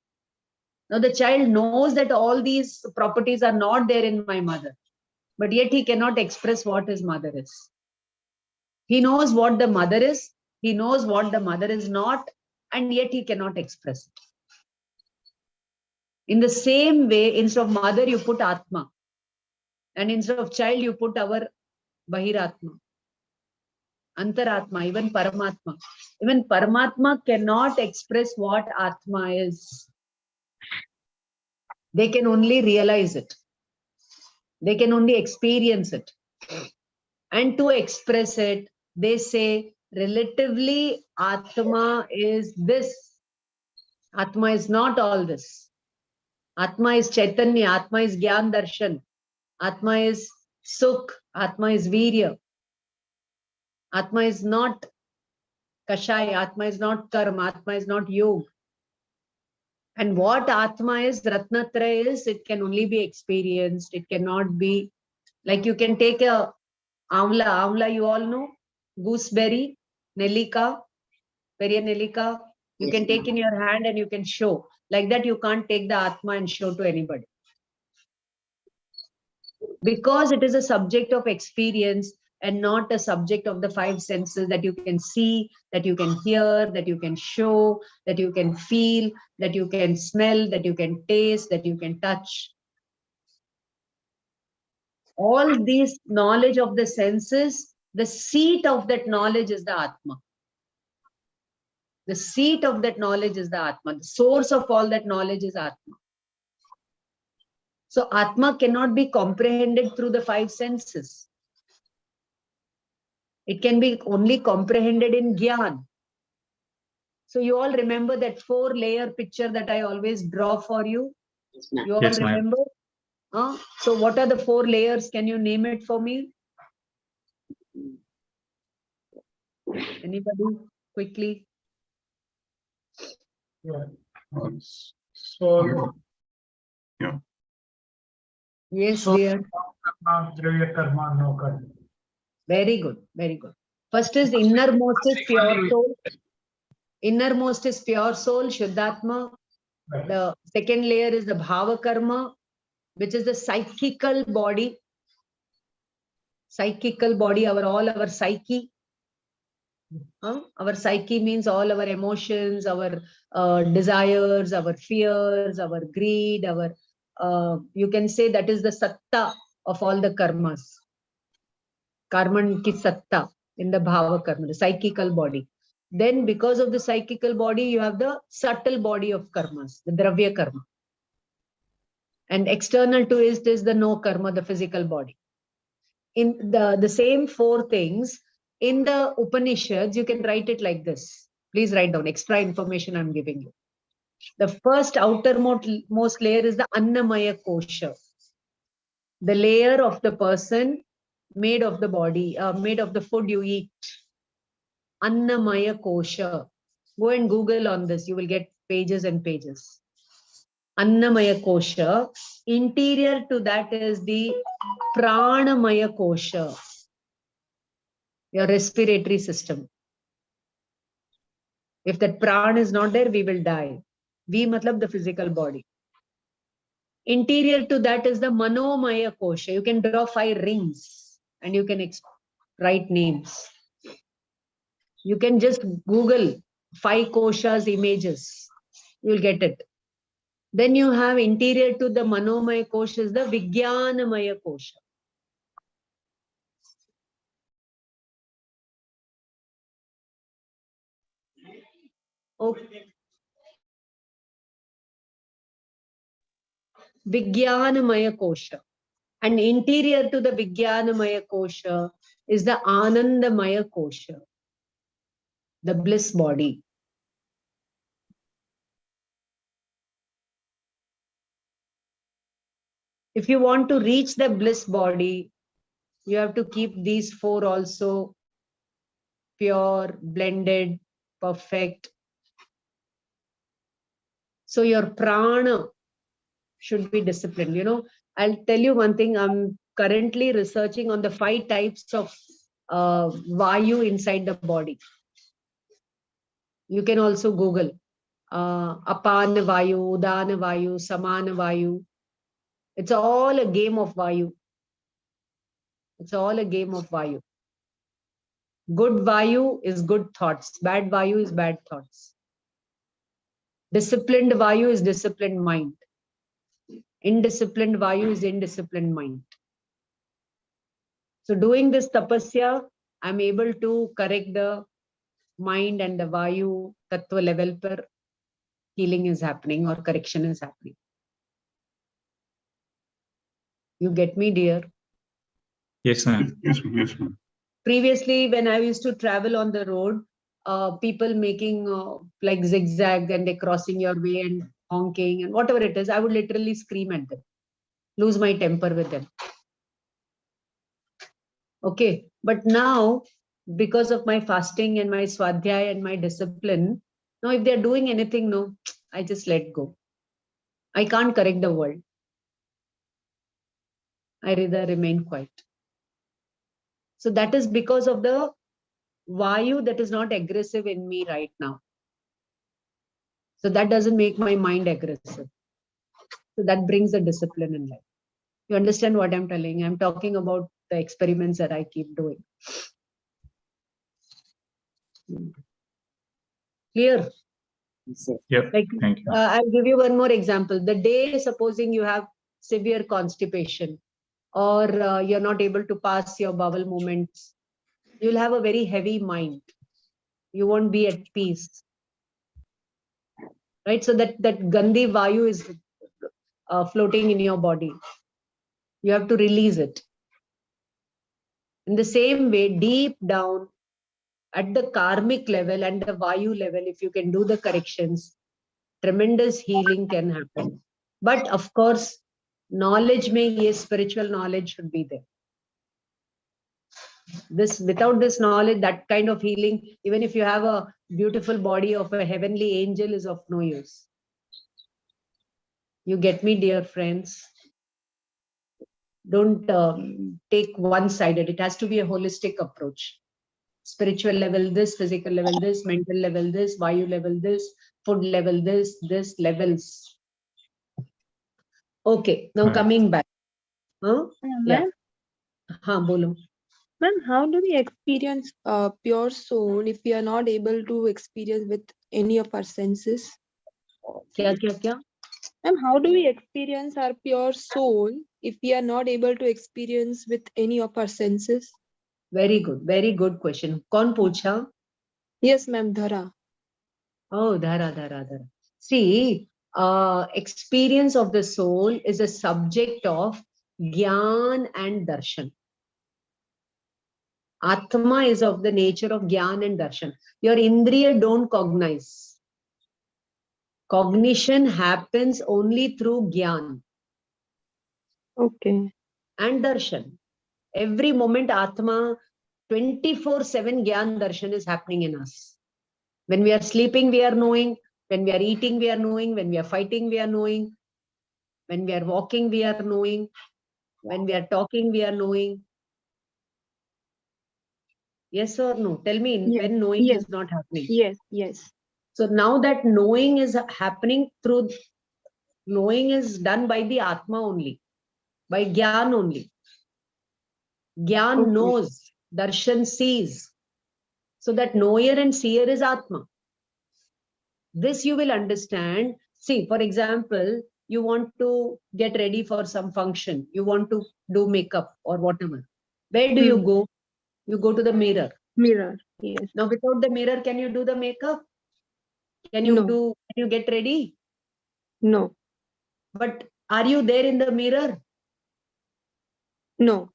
Now the child knows that all these properties are not there in my mother, but yet he cannot express what his mother is. He knows what the mother is, he knows what the mother is not, and yet he cannot express it. In the same way, instead of mother, you put Atma. And instead of child, you put our Bahiratma, Antaratma, even Paramatma. Even Paramatma cannot express what Atma is. They can only realize it. They can only experience it. And to express it, they say, relatively, Atma is this. Atma is not all this. Atma is Chaitanya, Atma is Gyan Darshan, Atma is Sukh, Atma is Virya. Atma is not Kashai, Atma is not Karma, Atma is not Yoga. And what Atma is, Ratnatraya is, it can only be experienced. It cannot be, like you can take a Amla. Amla, you all know, gooseberry, Nelika, Periya Nelika. You Yes, can take ma'am. in your hand and you can show. Like that, you can't take the Atma and show to anybody. Because it is a subject of experience and not a subject of the five senses that you can see, that you can hear, that you can show, that you can feel, that you can smell, that you can taste, that you can touch. All these knowledge of the senses, the seat of that knowledge is the Atma. The seat of that knowledge is the Atma. The source of all that knowledge is Atma. So Atma cannot be comprehended through the five senses. It can be only comprehended in Gyan. So you all remember that 4-layer picture that I always draw for you? Yes, ma'am. You all Yes, ma'am. remember? So what are the 4 layers? Can you name it for me? Anybody? Quickly. Yeah. Um, So, Yes, So- dear. Dravya Karma, no karma. Very good. Very good. First is innermost is pure soul. Innermost is pure soul, Shuddhatma. Right. The second layer is the Bhava Karma, which is the psychical body. Psychical body, all our psyche. Our psyche means all our emotions, our desires, our fears, our greed, our you can say that is the satta of all the karmas. Karman ki satta in the bhava karma, the psychical body. Then because of the psychical body, you have the subtle body of karmas, the dravya karma. And external to it is the no karma, the physical body. In the same 4 things, in the Upanishads, you can write it like this. Please write down extra information I'm giving you. The first outermost layer is the Annamaya Kosha. The layer of the person made of the body, made of the food you eat. Annamaya Kosha. Go and Google on this. You will get pages and pages. Annamaya Kosha. Interior to that is the Pranamaya Kosha. Your respiratory system. If that pran is not there, we will die. We matlab the physical body. Interior to that is the Manomaya Kosha. You can draw 5 rings and you can write names. You can just Google 5 koshas images. You'll get it. Then you have interior to the Manomaya Kosha is the Vijnanamaya Kosha. Okay. Vijnanamaya Kosha. And interior to the Vijnanamaya Kosha is the Anandamaya Kosha, the bliss body. If you want to reach the bliss body, you have to keep these 4 also pure, blended, perfect. So your prana should be disciplined. You know, I'll tell you one thing. I'm currently researching on the 5 types of vayu inside the body. You can also Google apana vayu, udana vayu, samana vayu. It's all a game of vayu. It's all a game of vayu. Good vayu is good thoughts. Bad vayu is bad thoughts. Disciplined vayu is disciplined mind. Indisciplined vayu is indisciplined mind. So doing this tapasya, I'm able to correct the mind and the vayu tattva level per healing is happening or correction is happening. You get me, dear? Yes, ma'am. Yes, yes, ma'am. Previously, when I used to travel on the road, people making like zigzag and they're crossing your way and honking and whatever it is, I would literally scream at them, lose my temper with them. Okay, but now because of my fasting and my swadhyaya and my discipline, now if they're doing anything, no, I just let go. I can't correct the world. I rather remain quiet. So that is because of the Vayu that is not aggressive in me right now. So that doesn't make my mind aggressive. So that brings the discipline in life. You understand what I'm telling? I'm talking about the experiments that I keep doing. Clear? Yep. Like, Thank you. I'll give you one more example. The day, supposing you have severe constipation or you're not able to pass your bowel movements, you'll have a very heavy mind. You won't be at peace. Right? So that Gandhi Vayu is floating in your body. You have to release it. In the same way, deep down at the karmic level and the Vayu level, if you can do the corrections, tremendous healing can happen. But of course, knowledge yes, spiritual knowledge should be there. Without this knowledge, that kind of healing, even if you have a beautiful body of a heavenly angel, is of no use. You get me, dear friends? Don't take one-sided. It has to be a holistic approach. Spiritual level this, physical level this, mental level this, Vayu level this, food level this levels. Okay, now Right. coming back. Huh? Yeah. Ma'am, Bolo. ma'am, how do we experience pure soul if we are not able to experience with any of our senses? Kya? Ma'am, how do we experience our pure soul if we are not able to experience with any of our senses? Very good question. Kaun pucha? Yes, ma'am, Dhara. Oh, Dhara. See, experience of the soul is a subject of Gyan and Darshan. Atma is of the nature of Gyan and Darshan. Your Indriya don't cognize. Cognition happens only through Gyan Okay. and Darshan. Every moment Atma, 24/7 Gyan Darshan is happening in us. When we are sleeping, we are knowing. When we are eating, we are knowing. When we are fighting, we are knowing. When we are walking, we are knowing. When we are talking, we are knowing. Yes or no? Tell me when knowing is not happening. Yes. So now that knowing is happening through, knowing is done by the Atma only, by Gyan only. Gyan Okay. knows, Darshan sees. So that knower and seer is Atma. This you will understand. See, for example, you want to get ready for some function. You want to do makeup or whatever. Where do you go? You go to the mirror. Mirror. Yes. Now, without the mirror, can you do the makeup? Can you No. can you get ready? No. But are you there in the mirror? No.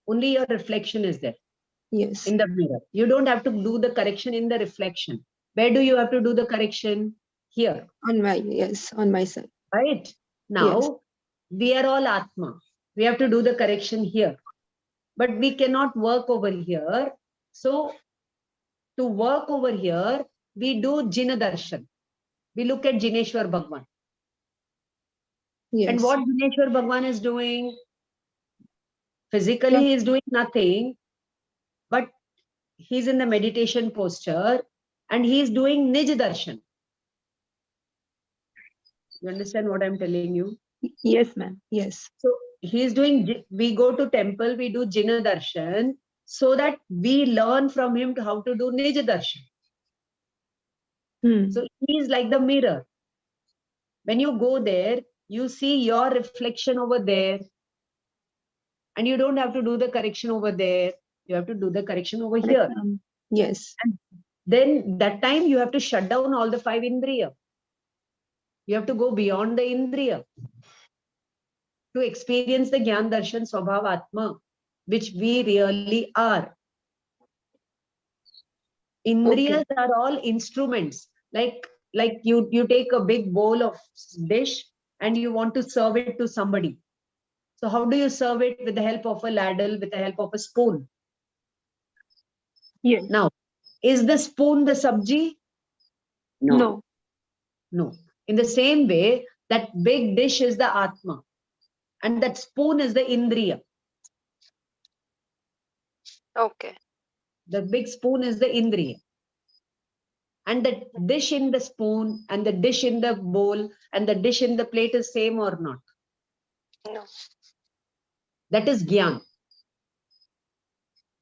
Only your reflection is there Yes. in the mirror. You don't have to do the correction in the reflection. Where do you have to do the correction? Here. On my side. Right? Now, we are all Atma. We have to do the correction here. But we cannot work over here. So, to work over here, we do Jina Darshan. We look at Jineshwar Bhagwan. Yes. And what Jineshwar Bhagwan is doing? Physically, he is doing nothing, but he's in the meditation posture and he is doing Nij Darshan. You understand what I'm telling you? Yes, ma'am. Yes. So he's doing, we go to temple, we do Jina Darshan so that we learn from him how to do Nij Darshan. So he is like the mirror. When you go there, you see your reflection over there. And you don't have to do the correction over there. You have to do the correction over here. Yes. And then that time you have to shut down all the 5 Indriya. You have to go beyond the Indriya to experience the Gyan Darshan Swabhav Atma, which we really are. Indriyas are all instruments. Like you take a big bowl of dish and you want to serve it to somebody. So how do you serve it? With the help of a ladle, with the help of a spoon. Yes. Now, is the spoon the sabji? No. No. In the same way, that big dish is the Atma. And that spoon is the Indriya. Okay. The big spoon is the Indriya. And the dish in the spoon and the dish in the bowl and the dish in the plate is same or not? No. That is Gyan.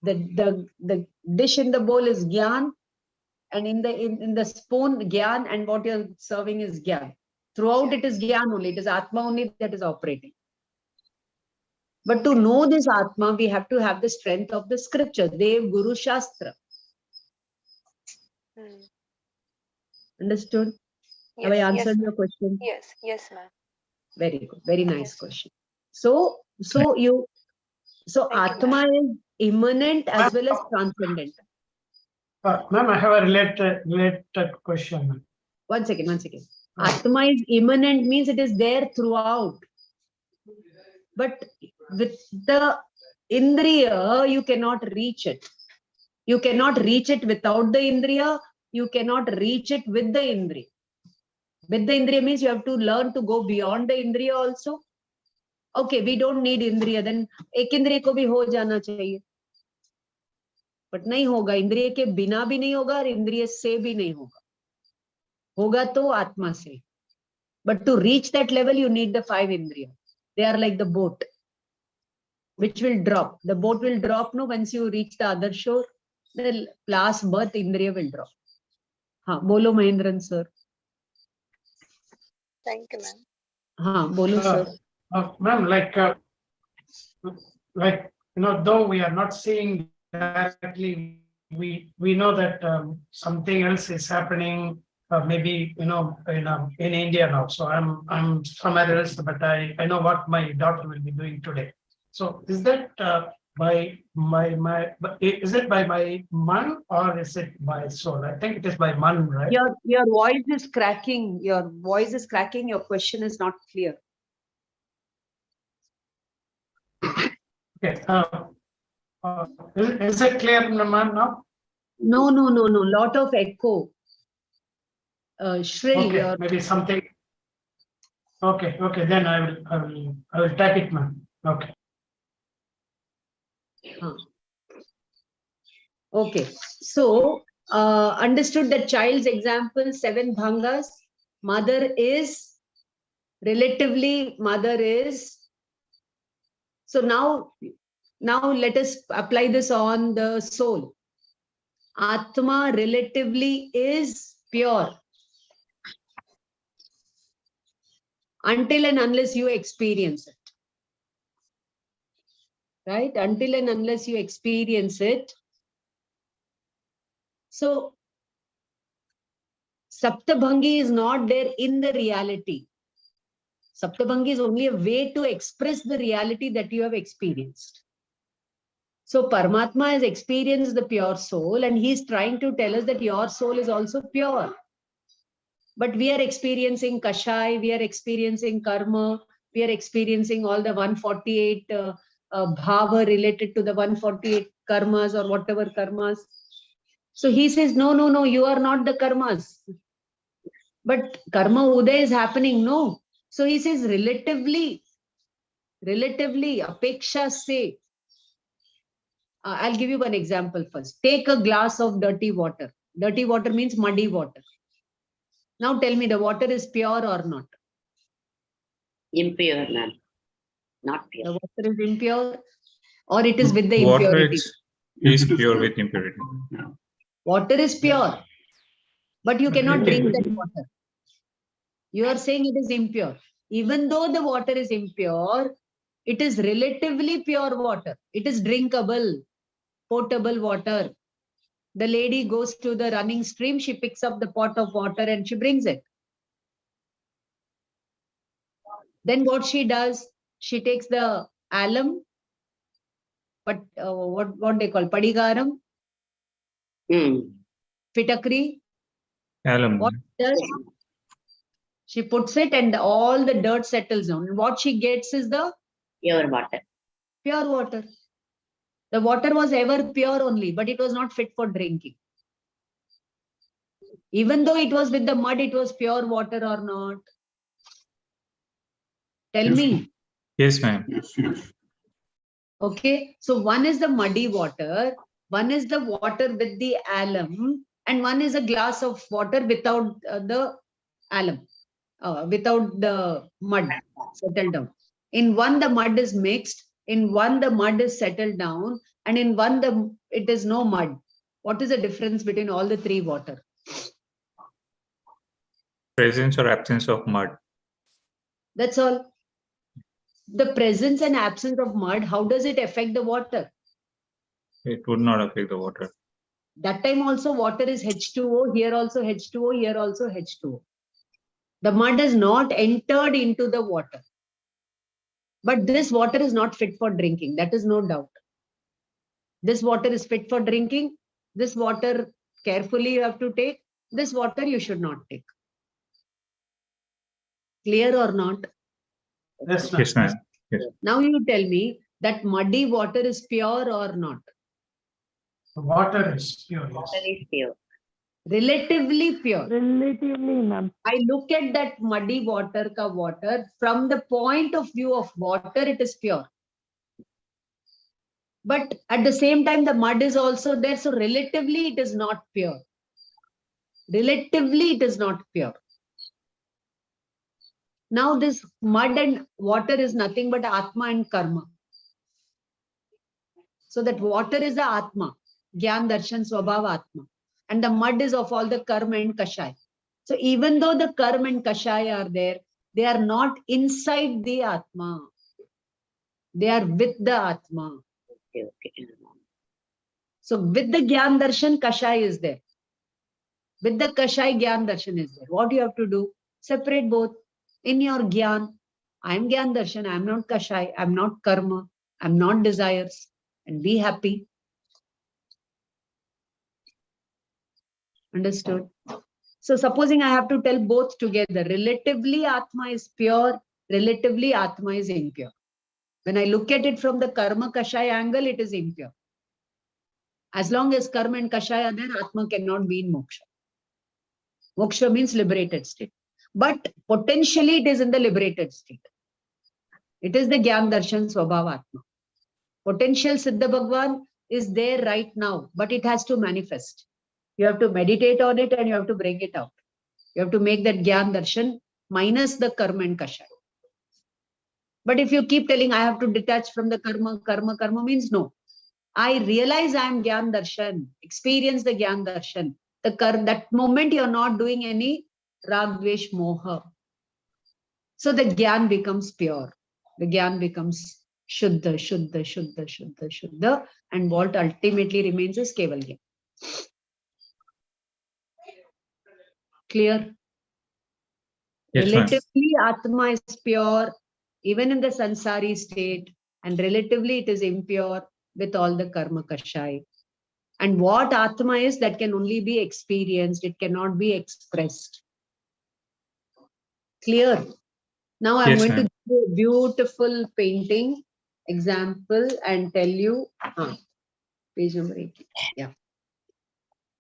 The dish in the bowl is Gyan, and in the spoon Gyan, and what you're serving is Gyan. Throughout it is Gyan only. It is Atma only that is operating. But to know this Atma, we have to have the strength of the scripture, Dev Guru Shastra. Understood? Have I answered your question? Yes, ma'am. Very good. Very nice Yes. question. So Thank you, Atma is immanent as well as transcendent. Ma'am, I have a related question. ma'am. One second. Atma is immanent means it is there throughout. But with the Indriya, you cannot reach it. You cannot reach it without the Indriya. You cannot reach it with the Indriya. With the Indriya means you have to learn to go beyond the Indriya also. Okay, we don't need Indriya, then ek Indriya ko bhi ho jana chahiye. But nahi hoga, Indriya ke bina bhi nahi hoga, aur Indriya se bhi nahi hoga. Hoga to Atma se. But to reach that level, you need the 5 Indriya. They are like the boat, which will drop. The boat will drop no once you reach the other shore. The last berth Indriya will drop. हाँ बोलो Mahendran sir. Thank you, ma'am. हाँ बोलो sir. Ma'am, though we are not seeing directly, we know that something else is happening. Maybe in India now. So I'm somewhere else, but I know what my daughter will be doing today. So is that by is it by my man or is it by soul? I think it is by man, right? Your voice is cracking. Your voice is cracking. Your question is not clear. Okay. Is it clear, ma'am, now? No. Lot of echo. Shrill. Okay, maybe something. Okay. Then I will type it, ma'am. Okay. Okay. So understood that child's example, 7 bhangas. Mother is relatively. So now let us apply this on the soul. Atma relatively is pure. Until and unless you experience it. Right? Until and unless you experience it. So, Saptabhangi is not there in the reality. Saptabhangi is only a way to express the reality that you have experienced. So, Paramatma has experienced the pure soul and he is trying to tell us that your soul is also pure. But we are experiencing Kashai, we are experiencing karma, we are experiencing all the 148 bhava related to the 148 karmas or whatever karmas. So he says, no, you are not the karmas. But karma uday is happening, no. So he says, relatively, apeksha se. I'll give you one example first. Take a glass of dirty water. Dirty water means muddy water. Now tell me, the water is pure or not? Impure, ma'am. Not pure. The water is impure or it is with the Water impurity? is pure with impurity. Yeah. Water is pure, but you cannot drink that water. You are saying it is impure. Even though the water is impure, it is relatively pure water. It is drinkable, potable water. The lady goes to the running stream, she picks up the pot of water and she brings it. Then what she does, she takes the alum, but what they call padigaram, fitakri. Alum. What she does, she puts it and all the dirt settles down. And what she gets is the Pure water. pure water. The water was ever pure only, but it was not fit for drinking. Even though it was with the mud, it was pure water or not? Tell Yes, me. Yes, ma'am. Yes. Okay, so one is the muddy water, one is the water with the alum, and one is a glass of water without the alum, without the mud settled down. In one, the mud is mixed, in one, the mud is settled down, and in one, it is no mud. What is the difference between all the three water? Presence or absence of mud. That's all. The presence and absence of mud, how does it affect the water? It would not affect the water. That time also water is H2O, here also H2O, here also H2O. The mud has not entered into the water. But this water is not fit for drinking, that is no doubt. This water is fit for drinking. This water carefully you have to take. This water you should not take. Clear or not? Yes, ma'am. Yes, ma'am. Now you tell me that muddy water is pure or not? The water is pure, yes. Very pure. Relatively pure. Relatively, ma'am. I look at that muddy water ka water from the point of view of water, it is pure. But at the same time, the mud is also there. So relatively, it is not pure. Relatively, it is not pure. Now this mud and water is nothing but Atma and Karma. So that water is the Atma, Gyan, Darshan, Swabhav, Atma. And the mud is of all the Karma and Kashaya. So even though the Karma and Kashaya are there, they are not inside the Atma. They are with the Atma. Okay. So with the Gyan Darshan, Kashaya is there. With the Kashaya, Gyan Darshan is there. What you have to do? Separate both. In your Gyan, I am Gyan Darshan, I am not Kashaya, I am not Karma, I am not desires, and be happy. Understood? So supposing I have to tell both together, relatively Atma is pure, relatively Atma is impure. When I look at it from the Karma Kashaya angle, it is impure. As long as Karma and Kashaya are there, Atma cannot be in Moksha. Moksha means liberated state. But potentially it is in the liberated state. It is the Gyan Darshan Swabhav Atma. Potential Siddha Bhagwan is there right now, but it has to manifest. You have to meditate on it and you have to bring it out. You have to make that Gyan Darshan minus the Karma and Kashaya. But if you keep telling, I have to detach from the Karma means no. I realize I am Gyan Darshan, experience the Gyan Darshan. That moment you are not doing any Rag, Dvesh, Moha. So the Gyan becomes pure. The Gyan becomes Shuddha, Shuddha, Shuddha, Shuddha, Shuddha. And what ultimately remains is Keval Gyan. Clear? Yes, ma'am. Relatively, Atma is pure, even in the Sansari state. And relatively, it is impure with all the Karma Kashaya. And what Atma is, that can only be experienced. It cannot be expressed. Clear? Now I'm Yes, going to ma'am. do a beautiful painting example and tell you. Page number 18. Yeah.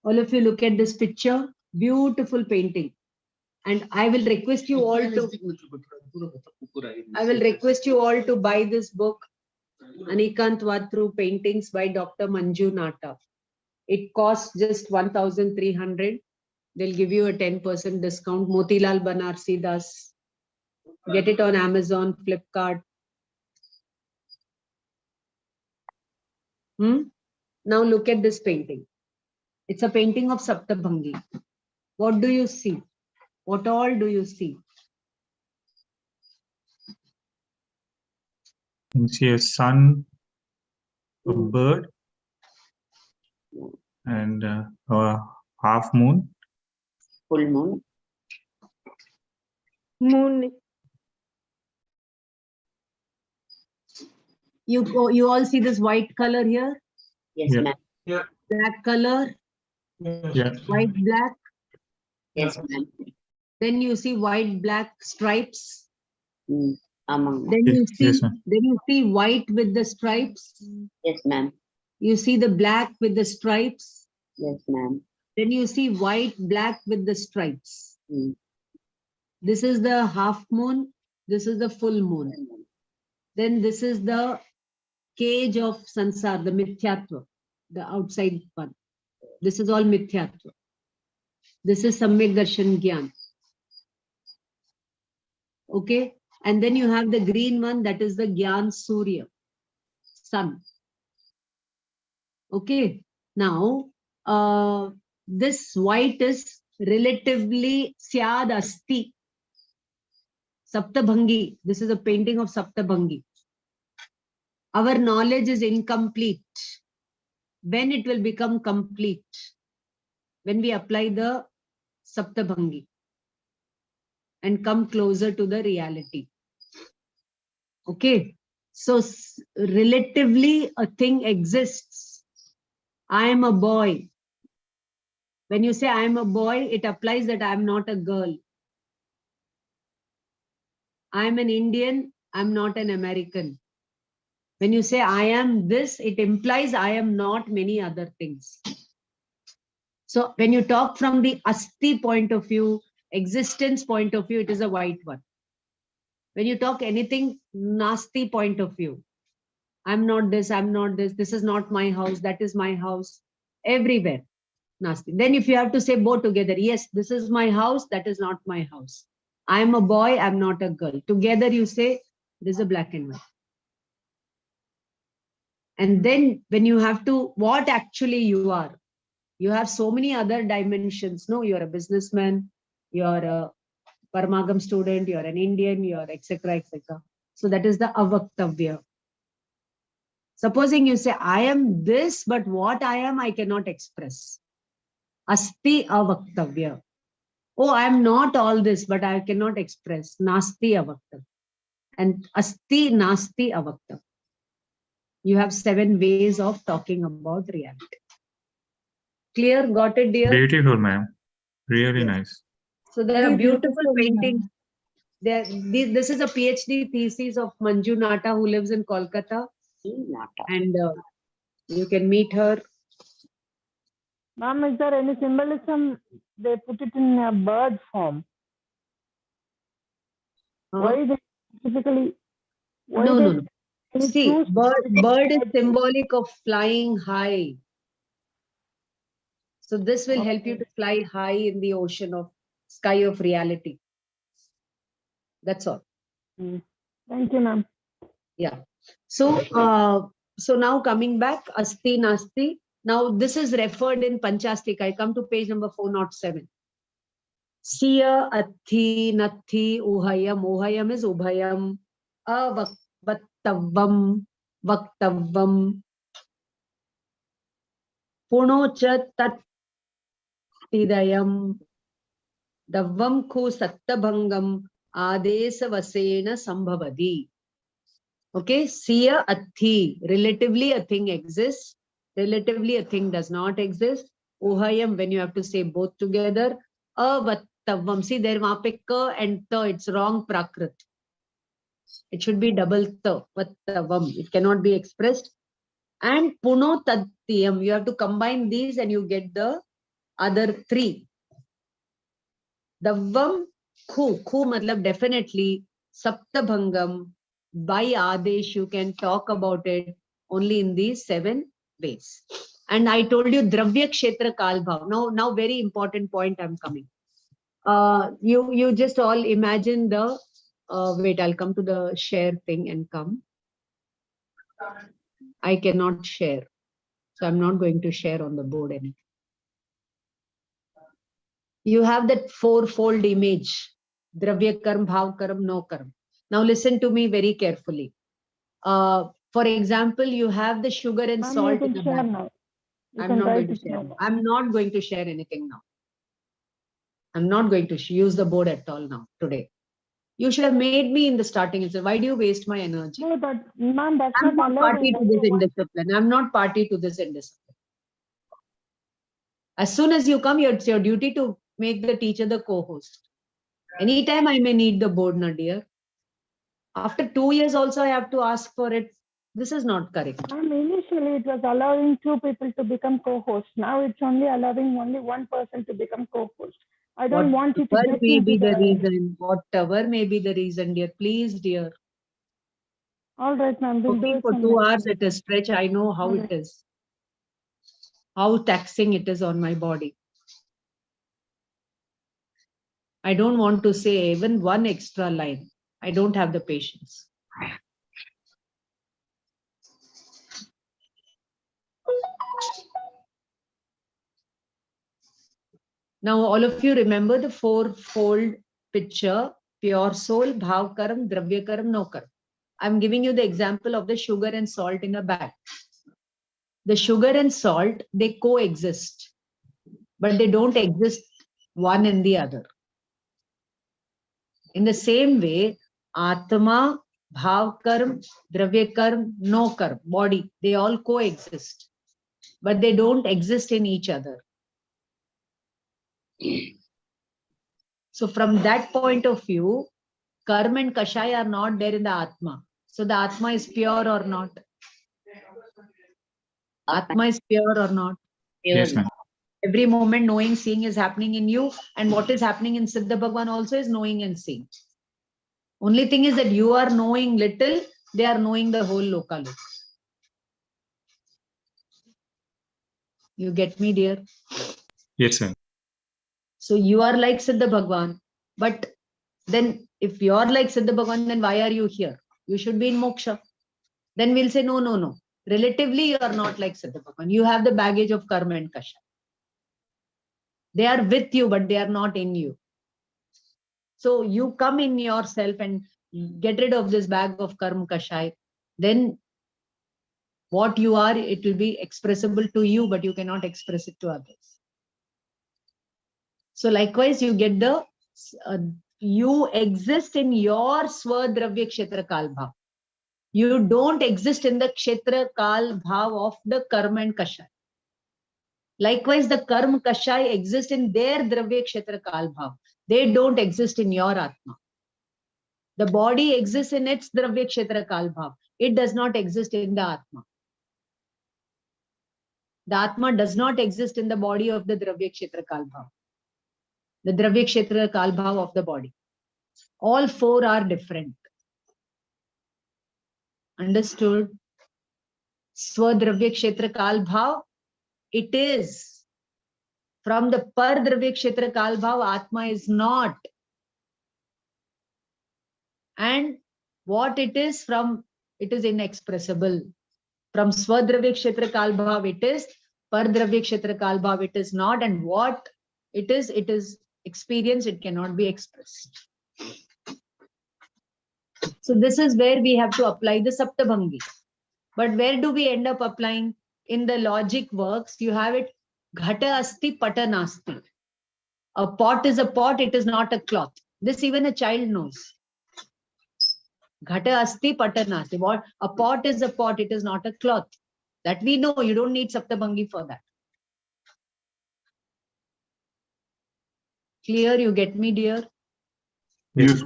All of you look at this picture. Beautiful painting. And I will request you all to buy this book, Anikant Vatru Paintings by Dr. Manju Nata. It costs just 1,300. They'll give you a 10% discount. Motilal Banarsi Das. Get it on Amazon, Flipkart. Now look at this painting. It's a painting of Saptabhangi. What do you see? What all do you see? You can see a sun, a bird, and a half moon. Full moon. Moon. You all see this white color here? Yes, Yeah. ma'am. Black color, Yeah. white, black. Yes, ma'am. Then you see white, black stripes. Among. Then you see, Yes, ma'am. then you see white with the stripes. Yes, ma'am. You see the black with the stripes. Yes, ma'am. Then you see white, black with the stripes. Mm. This is the half moon. This is the full moon. Then this is the cage of sansar, the mithyatva, the outside one. This is all mithyatva. This is Samyak Darshan Gyan. Okay. And then you have the green one, that is the Gyan Surya, sun. Okay. Now, this white is relatively Syad Asti. Saptabhangi. This is a painting of Saptabhangi. Our knowledge is incomplete. When it will become complete? When we apply the Saptabhangi and come closer to the reality. Okay. So relatively a thing exists. I am a boy. When you say I am a boy, it applies that I am not a girl. I am an Indian, I am not an American. When you say I am this, it implies I am not many other things. So when you talk from the Asti point of view, existence point of view, it is a white one. When you talk anything Nasti point of view, I'm not this, this is not my house, that is my house, everywhere. Nasti. Then if you have to say both together, yes, this is my house, that is not my house. I am a boy, I'm not a girl. Together you say, this is a black and white. And then when you have to, what actually you are, you have so many other dimensions. No, you're a businessman, you're a Paramagam student, you're an Indian, you're etc. etc. So that is the avaktavya. Supposing you say, I am this, but what I am, I cannot express. Asti avaktavya. Oh, I am not all this, but I cannot express. Nasti avaktav. And asti nasti avaktav. You have 7 ways of talking about reality. Clear? Got it, dear? Beautiful, ma'am. Really Yes. nice. So there are Very beautiful beautiful, ma'am. paintings. This is a PhD thesis of Manju Nata, who lives in Kolkata. And you can meet her. Ma'am, is there any symbolism? They put it in a bird form. Why they specifically? Why No. they See, choose bird is symbolic of flying high. So this will help you to fly high in the ocean of sky of reality. That's all. Thank you, ma'am. Yeah. So, so now coming back, Asti Nasti. Now this is referred in Panchastika. I come to page number 407. Siya, Athi, Nathi, Uhayam. Uhayam is Ubhayam. Avattavam, Vaktavam. Punocha Tat Tidayam. Davvam Khu Sattabhangam Adesa Vasena Sambhavadi. Okay, Siya Athi. Relatively a thing exists. Relatively a thing does not exist. Uhayam, when you have to say both together. Avattavam. See, there vape ka and ta. It's wrong prakrit. It should be double ta. Vattavam. It cannot be expressed. And puno tattiyam. You have to combine these and you get the other 3. Davvam khu. Khu matlab definitely. Saptabhangam. By Adesh, you can talk about it only in these 7 ways. And I told you Dravya Kshetra Kalbhav. Now very important point I'm coming. You just all imagine the, wait, I'll come to the share thing and come. I cannot share. So I'm not going to share on the board anything. You have that 4-fold image. Dravya Karm, Bhav Karm, No Karm. Now listen to me very carefully. For example, you have the sugar and Ma'am, salt you in can a share bag. now. You I'm can not write going to it share. now. I'm not going to share anything now. I'm not going to use the board at all now today. You should have made me in the starting and said, why do you waste my energy? No, but ma'am, that's I'm not not allowed. party to this indiscipline. I'm not party to this indiscipline. As soon as you come, it's your duty to make the teacher the co-host. Anytime I may need the board, na dear. After 2 years also, I have to ask for it. This is not correct. Ma'am, initially initially it was allowing 2 people to become co-hosts. Now it's only allowing only 1 person to become co-host. I don't want you to Whatever get may into be the the. reason, whatever may be the reason, dear, please, dear. All right, ma'am. We'll do Okay, it for from 2 next hours week. at a stretch, I know how it is. How taxing it is on my body. I don't want to say even one extra line. I don't have the patience. Now, all of you remember the fourfold picture: pure soul, bhav karam, dravya karam, no karam. I'm giving you the example of the sugar and salt in a bag. The sugar and salt, they coexist, but they don't exist one in the other. In the same way, Atma, bhav karm, dravya karm, no karm, body, they all coexist, but they don't exist in each other. So from that point of view, karma and kashaya are not there in the Atma. So the Atma is pure or not? Atma is pure or not? Yes, ma'am. Every moment knowing, seeing is happening in you, and what is happening in Siddha Bhagwan also is knowing and seeing. Only thing is that you are knowing little, they are knowing the whole Lokaloka. You get me, dear? Yes, sir. So you are like Siddha Bhagwan, but then if you are like Siddha Bhagwan, then why are you here? You should be in moksha. Then we'll say, no, no, no. Relatively, you are not like Siddha Bhagwan. You have the baggage of karma and kasha. They are with you, but they are not in you. So you come in yourself and get rid of this bag of karma kashai. Then what you are, it will be expressible to you, but you cannot express it to others. So likewise, you get the, you exist in your swadravya kshetra kal bhav. You don't exist in the kshetra kal bhav of the karma and kashai. Likewise, the karma kashai exist in their dravya kshetra kal bhav. They don't exist in your atma. The body exists in its dravya kshetra kal bhav. It does not exist in the atma. The atma does not exist in the body of the dravya kshetra kal bhav. The dravya kshetra kal bhav of the body. All 4 are different. Understood? Swadravya kshetra kal bhav, it is. From the par dravya kshetra kal bhav, atma is not. And what it is from, it is inexpressible. From swadravya kshetra kal bhav, it is. Par dravya kshetra kal bhav, it is not. And what it is experience, it cannot be expressed. So this is where we have to apply the Saptabhangi. But where do we end up applying? In the logic works, you have it, ghata asti pata nasti. A pot is a pot, it is not a cloth. This even a child knows. Ghata asti pata nasti. What? A pot is a pot, it is not a cloth. That we know, you don't need Saptabhangi for that. Clear, you get me, dear? Yes.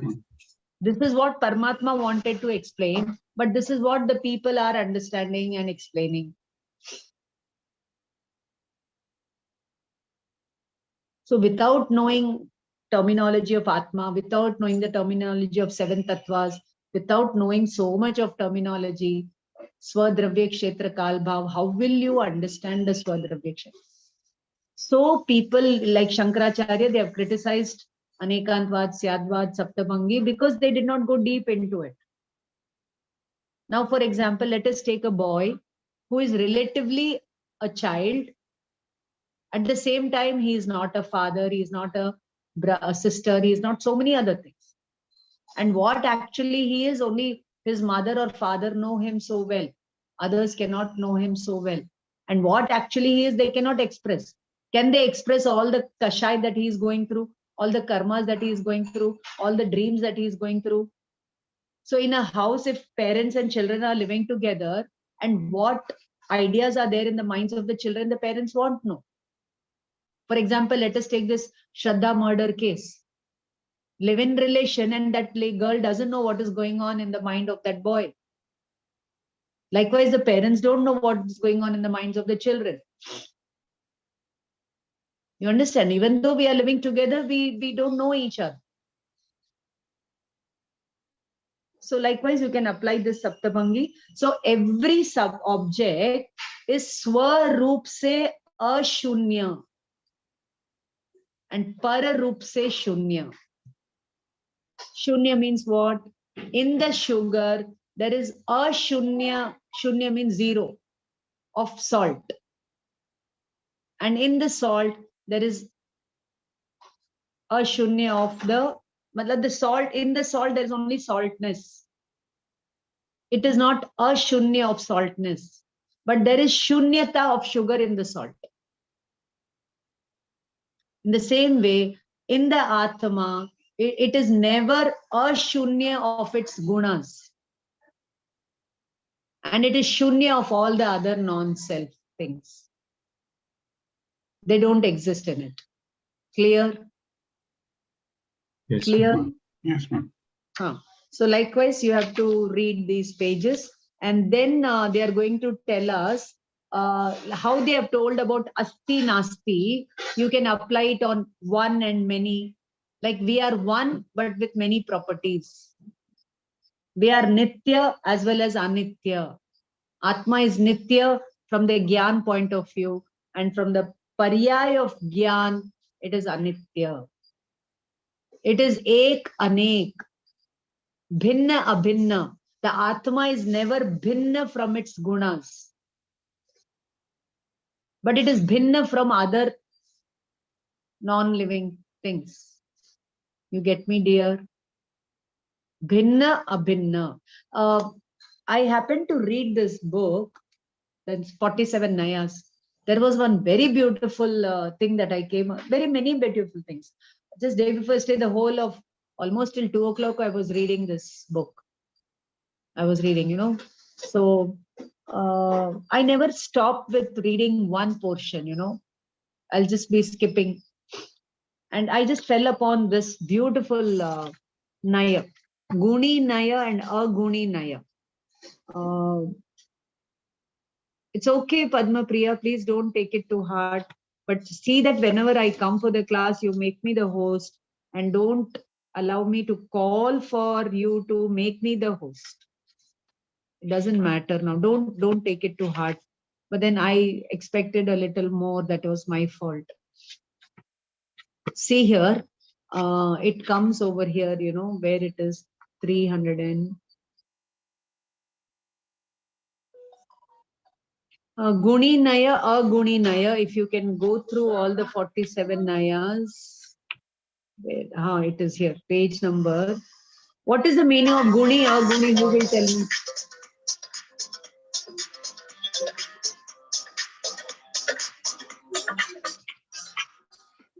This is what Paramatma wanted to explain, but this is what the people are understanding and explaining. So without knowing terminology of Atma, without knowing the terminology of 7 tattvas, without knowing so much of terminology, Swadravya Kshetra Kal Bhav, how will you understand the Swadravya Kshetra? So people like Shankaracharya, they have criticized Anekantvad, Syadvad, Saptabhangi because they did not go deep into it. Now, for example, let us take a boy who is relatively a child. At the same time, he is not a father, he is not a sister, he is not so many other things. And what actually he is, only his mother or father know him so well. Others cannot know him so well. And what actually he is, they cannot express. Can they express all the kashai that he is going through, all the karmas that he is going through, all the dreams that he is going through? So in a house, if parents and children are living together, and what ideas are there in the minds of the children, the parents won't know. For example, let us take this Shraddha murder case. Live-in relation, and that girl doesn't know what is going on in the mind of that boy. Likewise, the parents don't know what's going on in the minds of the children. You understand? Even though we are living together, we don't know each other. So likewise, you can apply this Saptabhangi. So every sub-object is Swaroop se ashunya and Pararoop se shunya. Shunya means what? In the sugar, there is ashunya. Shunya means zero of salt. And in the salt, there is ashunya of the salt. In the salt, there is only saltness. It is not ashunya of saltness, but there is shunyata of sugar in the salt. In the same way, in the Atma, it is never ashunya of its gunas. And it is shunya of all the other non-self things. They don't exist in it. Clear? Yes. Clear? Yes, ma'am. So likewise, you have to read these pages, and then they are going to tell us how they have told about asti nasti. You can apply it on one and many. Like we are one, but with many properties. We are nitya as well as anitya. Atma is nitya from the Gyan point of view, and from the paryay of Gyan, it is anitya. It is ek anek. Bhinna abhinna. The Atma is never bhinna from its gunas, but it is bhinna from other non-living things. You get me, dear? Bhinna abhinna. I happened to read this book, that's 47 Nayas. There was one very beautiful thing that I came, very many beautiful things. Just day before yesterday, the whole of almost till 2 o'clock, I was reading this book. I was reading, So I never stop with reading one portion, I'll just be skipping. And I just fell upon this beautiful Naya, Guni Naya and Aguni Naya. It's okay, Padma Priya, please don't take it to heart. But see that whenever I come for the class, you make me the host and don't allow me to call for you to make me the host. It doesn't matter now. Don't take it to heart. But then I expected a little more. That was my fault. See here, it comes over here, where it is 300 and Guni Naya, Aguni Naya. If you can go through all the 47 Nayas, it is here, page number. What is the meaning of Guni, Aguni? Who will tell me?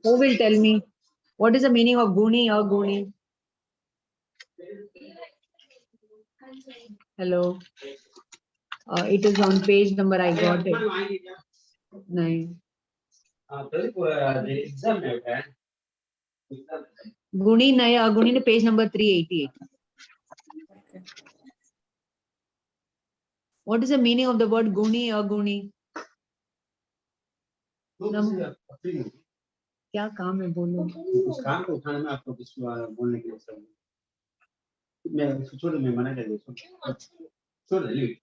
Who will tell me? What is the meaning of Guni, Aguni? Hello. It is on page number, I got it. 9. Guni Naya, Aguni, page number 388. What is the meaning of the word Guni, Aguni? क्या काम है बोलो? उस काम को उठाने में आपको कुछ बोलने के लिए मैं छोड़ मैं मना कर दूँ छोड़ दे.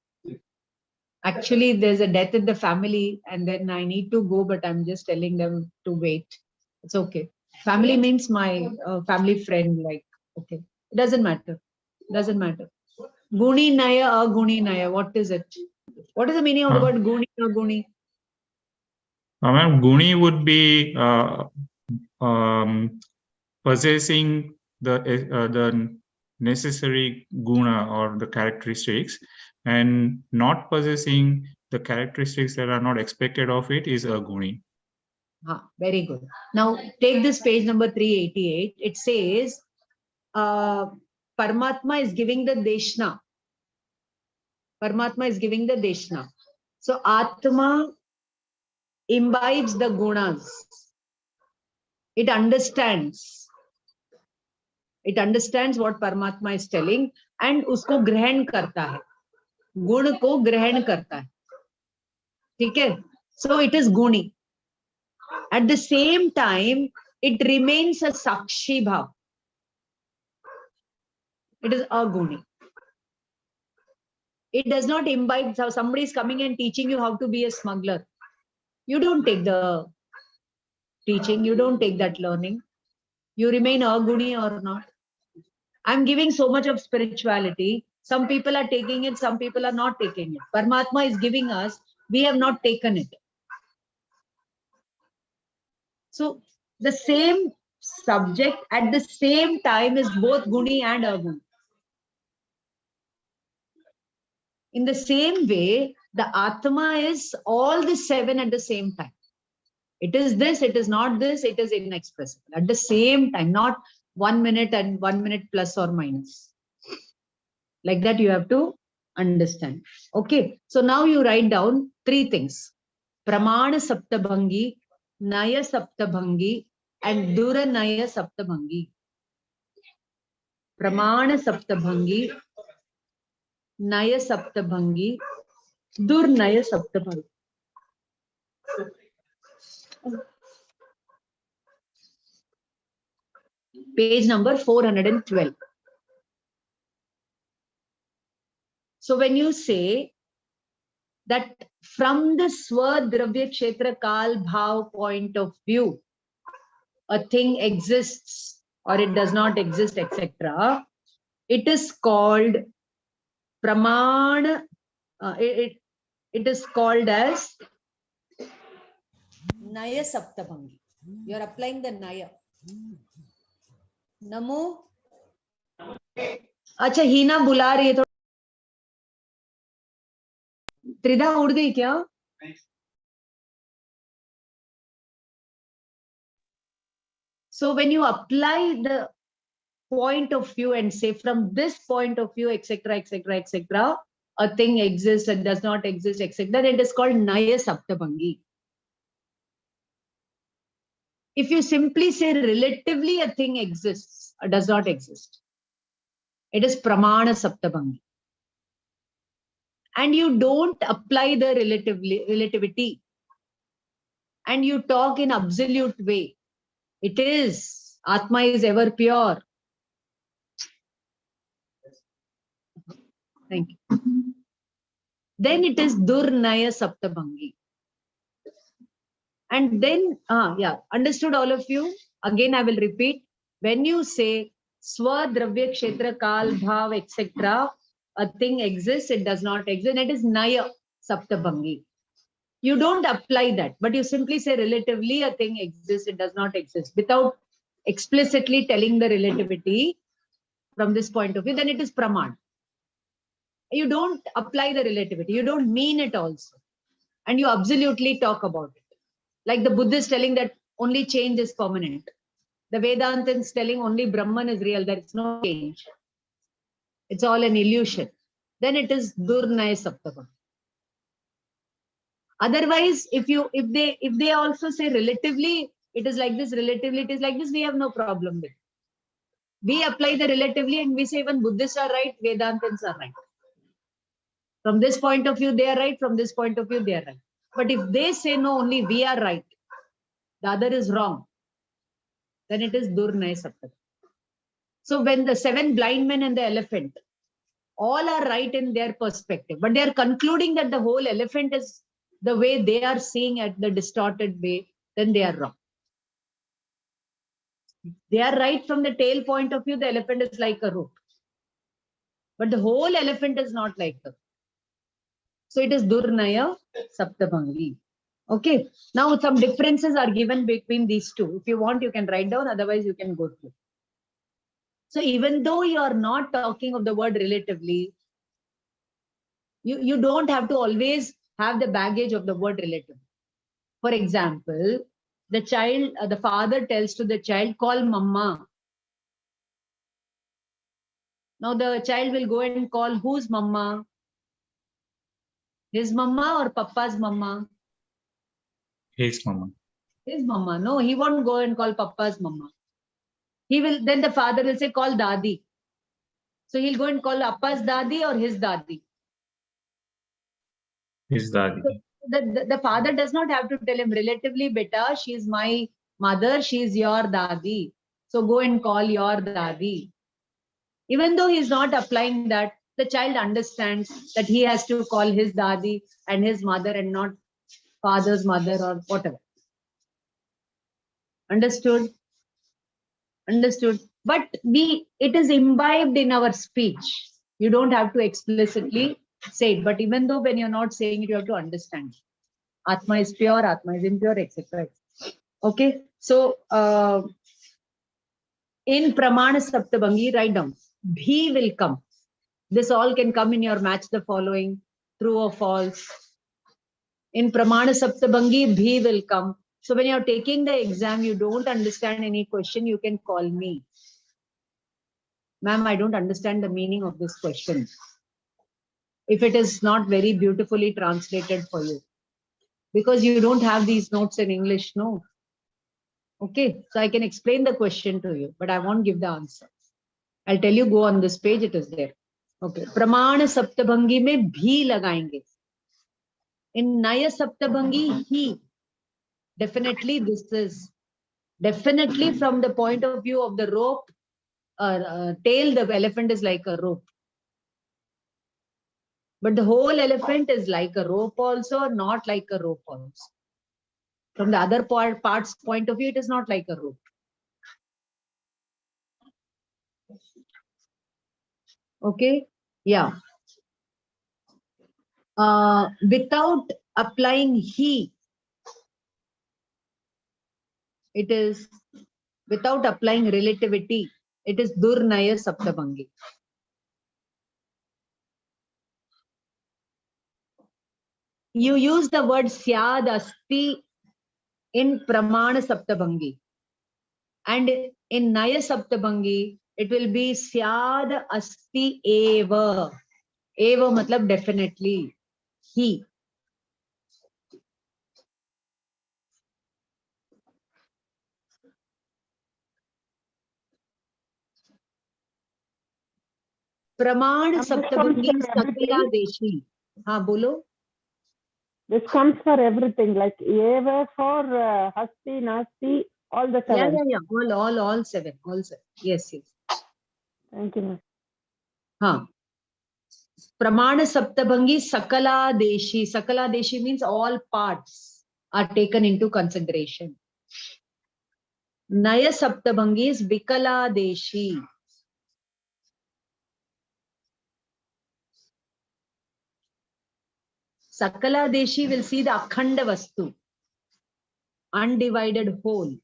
Actually, there's a death in the family, and then I need to go, but I'm just telling them to wait. It's okay. Family means my family friend, like, okay. It doesn't matter. Doesn't matter. Guni Naya, Aguni Naya. What is it? What is the meaning of the word Guni, Aguni? Ma'am, Guni would be possessing the necessary guna or the characteristics, and not possessing the characteristics that are not expected of it is a Guni. Very good. Now take this page number 388. It says Paramatma is giving the Deshna. Paramatma is giving the Deshna. So Atma imbibes the gunas. It understands. It understands what Paramatma is telling and usko grahan karta hai. गुण को ग्रहण करता है, ठीक है? So it is guni. At the same time, it remains a sakshi bhav. It is aguni. It does not imbibe. So somebody is coming and teaching you how to be a smuggler. You don't take the teaching. You don't take that learning. You remain aguni or not. I'm giving so much of spirituality. Some people are taking it. Some people are not taking it. Paramatma is giving us. We have not taken it. So the same subject at the same time is both guni and aguni. In the same way, the Atma is all the seven at the same time. It is this, it is not this, it is inexpressible. At the same time, not 1 minute and 1 minute plus or minus. Like that you have to understand. Okay, so now you write down 3 things. Pramana Saptabhangi, Naya Saptabhangi, and Dura Naya Saptabhangi. Pramana Saptabhangi, Naya Saptabhangi, Durnaya Saptabhangi. Page number 412. So when you say that from the Swadravya Kshetra Kal Bhav point of view, a thing exists or it does not exist, etc., it is called Pramana. It is called as Naya Saptabhangi. You are applying the Naya. Namo. अच्छा हीना बुला रही है तो त्रिधा उड़ गई क्या? So when you apply the point of view and say from this point of view, etc., etc., etc., a thing exists and does not exist, etc., it is called Naya Saptabhangi. If you simply say relatively a thing exists or does not exist, it is Pramana Saptabhangi. And you don't apply the relativity and you talk in absolute way. It is, Atma is ever pure. Thank you. Then it is Durnaya Saptabhangi. And then, understood all of you? Again, I will repeat. When you say Swadravya Kshetra Kal Bhav, etc., a thing exists, it does not exist, it is Naya Saptabhangi. You don't apply that, but you simply say relatively a thing exists, it does not exist, without explicitly telling the relativity from this point of view, then it is Praman. You don't apply the relativity, you don't mean it also, and you absolutely talk about it. Like the Buddhist telling that only change is permanent. The Vedantins telling only Brahman is real, there is no change. It's all an illusion. Then it is Durnaya Saptabhangi. Otherwise, if they also say relatively, it is like this, relatively it is like this, we have no problem with it. We apply the relatively and we say even Buddhists are right, Vedantins are right. From this point of view, they are right. From this point of view, they are right. But if they say no, only we are right, the other is wrong, then it is Durnaya Saptabhangi. So when the 7 blind men and the elephant, all are right in their perspective, but they are concluding that the whole elephant is the way they are seeing at the distorted way, then they are wrong. They are right from the tail point of view, the elephant is like a rope. But the whole elephant is not like that. So it is Durnaya Saptabhangi. Okay. Now some differences are given between these two. If you want, you can write down, otherwise you can go through. So even though you are not talking of the word relatively, you don't have to always have the baggage of the word relative. For example, the child, the father tells to the child, call mama. Now the child will go and call whose mama? His mama or papa's mama? His mama. His mama. No, he won't go and call papa's mama. He will, then the father will say, call dadi. So he'll go and call appa's dadi or his dadi. His dadi. The father does not have to tell him relatively, beta, she is my mother, she is your dadi. So go and call your dadi. Even though he is not applying that, the child understands that he has to call his dadi and his mother and not father's mother or whatever. Understood? Understood. But it is imbibed in our speech. You don't have to explicitly say it. But even though when you're not saying it, you have to understand. Atma is pure, Atma is impure, etc. Okay. So in Pramana Saptabhangi, write down. Bhi will come. This all can come in your match the following, true or false. In Pramana Saptabhangi, Bhi will come. So when you're taking the exam, you don't understand any question, you can call me. Ma'am, I don't understand the meaning of this question. If it is not very beautifully translated for you. Because you don't have these notes in English, no. Okay, so I can explain the question to you, but I won't give the answer. I'll tell you, go on this page, it is there. Okay, Pramana Saptabhangi mein bhi lagayenge. In Naya Saptabhangi, he. Definitely this is, definitely from the point of view of the rope, tail, the elephant is like a rope. But the whole elephant is like a rope also, not like a rope also. From the other parts point of view, it is not like a rope. Okay, yeah. Without applying he, it is without applying relativity, it is Durnaya Saptabhangi. You use the word Syad Asti in Pramana Saptabhangi. And in Naya Saptabhangi, it will be Syad Asti Eva. Eva matlab definitely. He. Praman Saptabhangi Sakala Deshi. हाँ बोलो. This comes for everything, like Eva for Hasti, Nasti, all the seven. Yeah. All seven. Yes. Thank you, ma'am. हाँ. Pramana Saptabhangi Sakala Deshi. Sakala Deshi means all parts are taken into consideration. Naya Saptabhangi is Vikala Deshi. Sakala Deshi will see the Akhanda Vastu, undivided whole.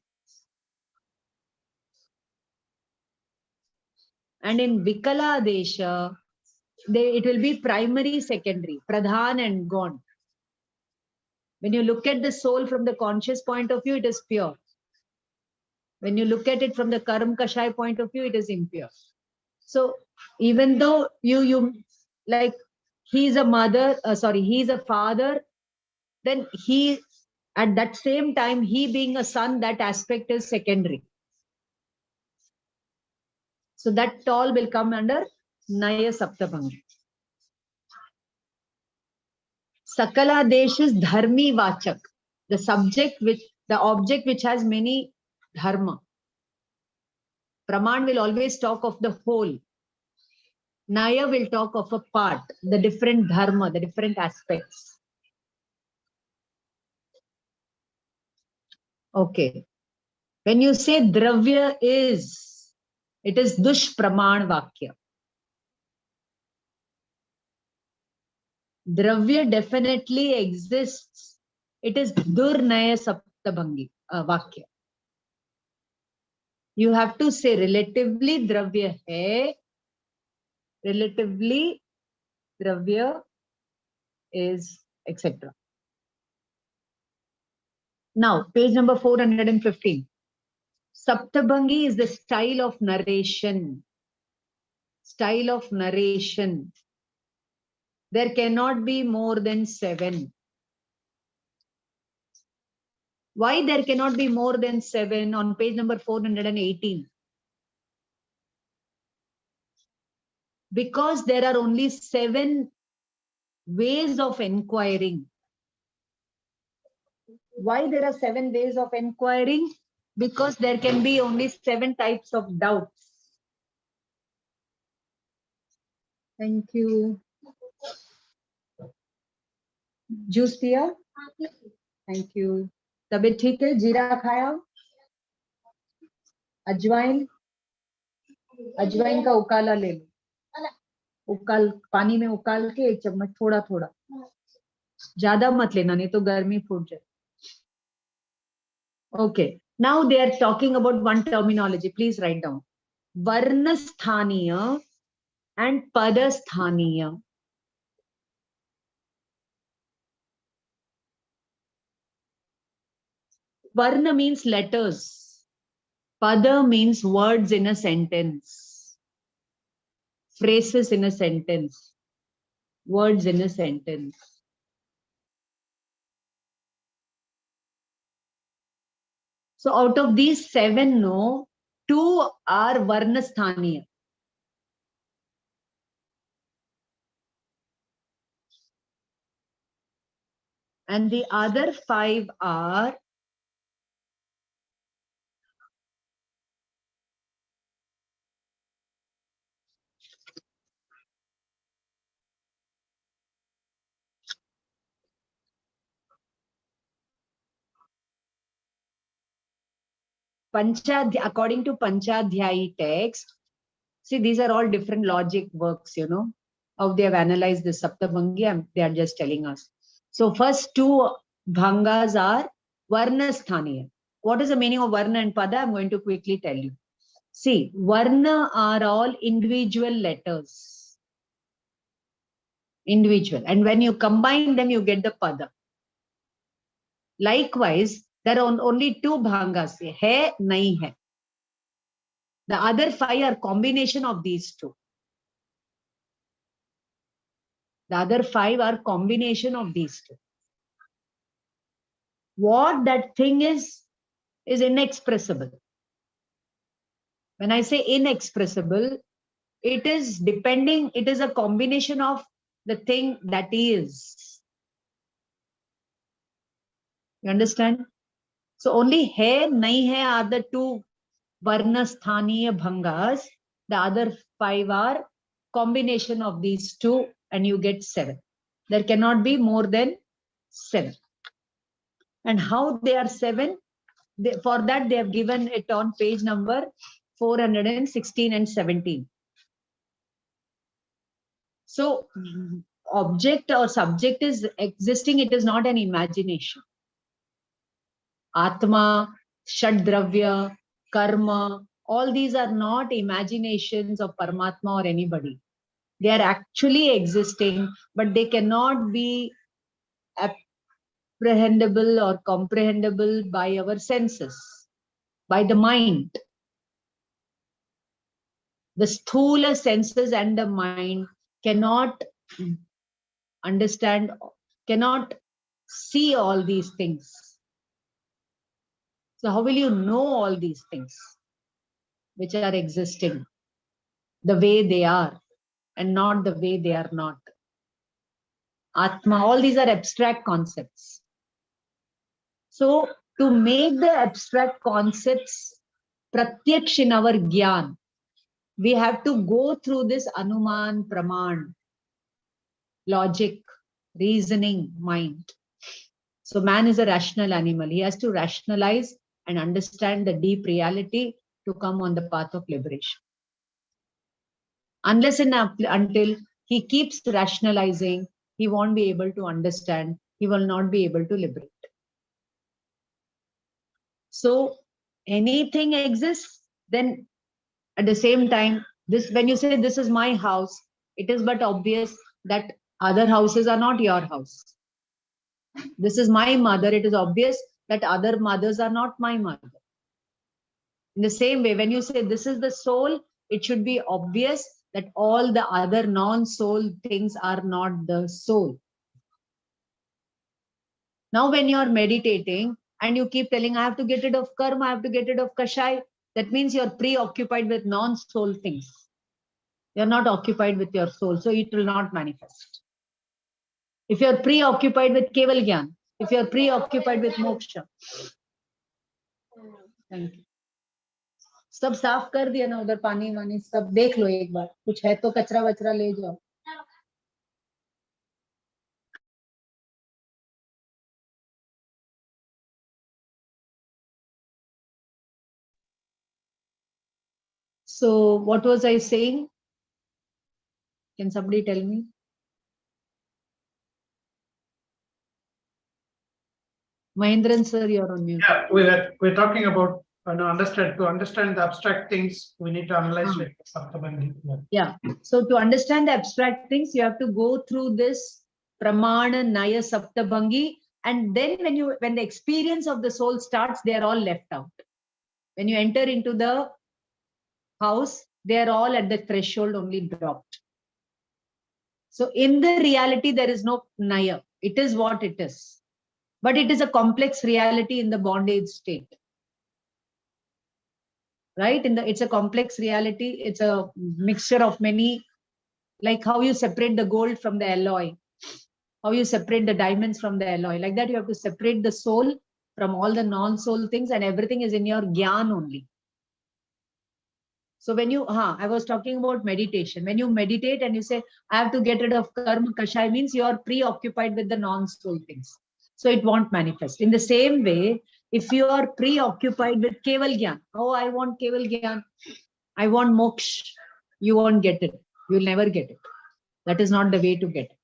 And in Vikala Desha, it will be primary, secondary, Pradhan and Gone. When you look at the soul from the conscious point of view, it is pure. When you look at it from the Karam Kashai point of view, it is impure. So even though you like, he's a mother, he's a father, then he, at that same time, he being a son, that aspect is secondary. So that all will come under Naya Saptabhangi. Sakala Desh is Dharmi Vachak, the object which has many dharma. Praman will always talk of the whole. Naya will talk of a part, the different dharma, the different aspects. Okay. When you say Dravya is, it is Dush Praman Vakya. Dravya definitely exists. It is Durnaya Saptabhangi Vakya. You have to say relatively Dravya hai, relatively Dravya is, etc. Now, page number 415. Saptabhangi is the style of narration. Style of narration. There cannot be more than 7. Why there cannot be more than 7 on page number 418? Because there are only 7 ways of inquiring. Why there are 7 ways of inquiring? Because there can be only 7 types of doubts. Thank you. Juice पिया? Thank you. तबीयत ठीक है? जीरा खाया? अजवाइन? अजवाइन का उकाला ले लो. उकाल पानी में उकाल के 1 चम्मच थोड़ा थोड़ा. ज्यादा मत लेना नहीं तो गर्मी फूट जाए. Okay. Now they are talking about one terminology. Please write down. Varnasthaniya and Padasthaniya. Varna means letters. Pada means words in a sentence. Phrases in a sentence. Words in a sentence. So out of these 7, no, 2 are Varnasthaniya. And the other 5 are according to Panchadhyayi text. See, these are all different logic works, you know, how they have analyzed the Saptabhangi, they are just telling us. So first 2 bhangas are Varnasthaniya. What is the meaning of Varna and Pada? I'm going to quickly tell you. See, Varna are all individual letters. Individual. And when you combine them, you get the Pada. Likewise, there are only 2 bhangas. Hai, nahi hai. The other 5 are combination of these 2. The other 5 are combination of these 2. What that thing is inexpressible. When I say inexpressible, it is depending, it is a combination of the thing that is. You understand? So only hai, nahi hai are the 2 Varnasthaniya bhangas. The other 5 are combination of these 2 and you get 7. There cannot be more than 7. And how they are 7? For that they have given it on page number 416 and 17. So object or subject is existing, it is not an imagination. Atma, Shadravya, Karma, all these are not imaginations of Paramatma or anybody. They are actually existing, but they cannot be apprehendable or comprehensible by our senses, by the mind. The sthula senses and the mind cannot understand, cannot see all these things. So how will you know all these things which are existing the way they are and not the way they are not? Atma, all these are abstract concepts. So to make the abstract concepts pratyaksh in our gyan, we have to go through this Anuman, Praman, logic, reasoning, mind. So man is a rational animal. He has to rationalize and understand the deep reality to come on the path of liberation. Unless and until he keeps rationalizing, he won't be able to understand. He will not be able to liberate. So anything exists, then at the same time, this, when you say this is my house, it is but obvious that other houses are not your house. This is my mother. It is obvious that other mothers are not my mother. In the same way, when you say this is the soul, it should be obvious that all the other non-soul things are not the soul. Now, when you are meditating and you keep telling, I have to get rid of karma, I have to get rid of kashai, that means you're preoccupied with non-soul things. You're not occupied with your soul, so it will not manifest. If you're preoccupied with Keval Gyan, if you're preoccupied with Moksha. Thank you. सब साफ कर दिया ना उधर पानी वानी सब देख लो एक बार कुछ है तो कचरा वचरा ले जाओ So what was I saying? Can somebody tell me? Mahendran sir, you're on mute. Yeah, we're talking about to understand the abstract things, we need to analyze like Saptabandhi. Yeah. So to understand the abstract things, you have to go through this Pramana Naya Saptabhangi, and then when the experience of the soul starts, they are all left out. When you enter into the house, they are all at the threshold only dropped. So in the reality, there is no Naya. It is what it is. But it is a complex reality in the bondage state. Right? It's a complex reality. It's a mixture of many, like how you separate the gold from the alloy, how you separate the diamonds from the alloy. Like that, you have to separate the soul from all the non-soul things, and everything is in your Gyan only. So when you, I was talking about meditation. When you meditate and you say, I have to get rid of karma kashaya, means you are preoccupied with the non-soul things. So it won't manifest. In the same way, if you are preoccupied with Keval Gyan, oh, I want Keval Gyan, I want moksha, you won't get it. You'll never get it. That is not the way to get it.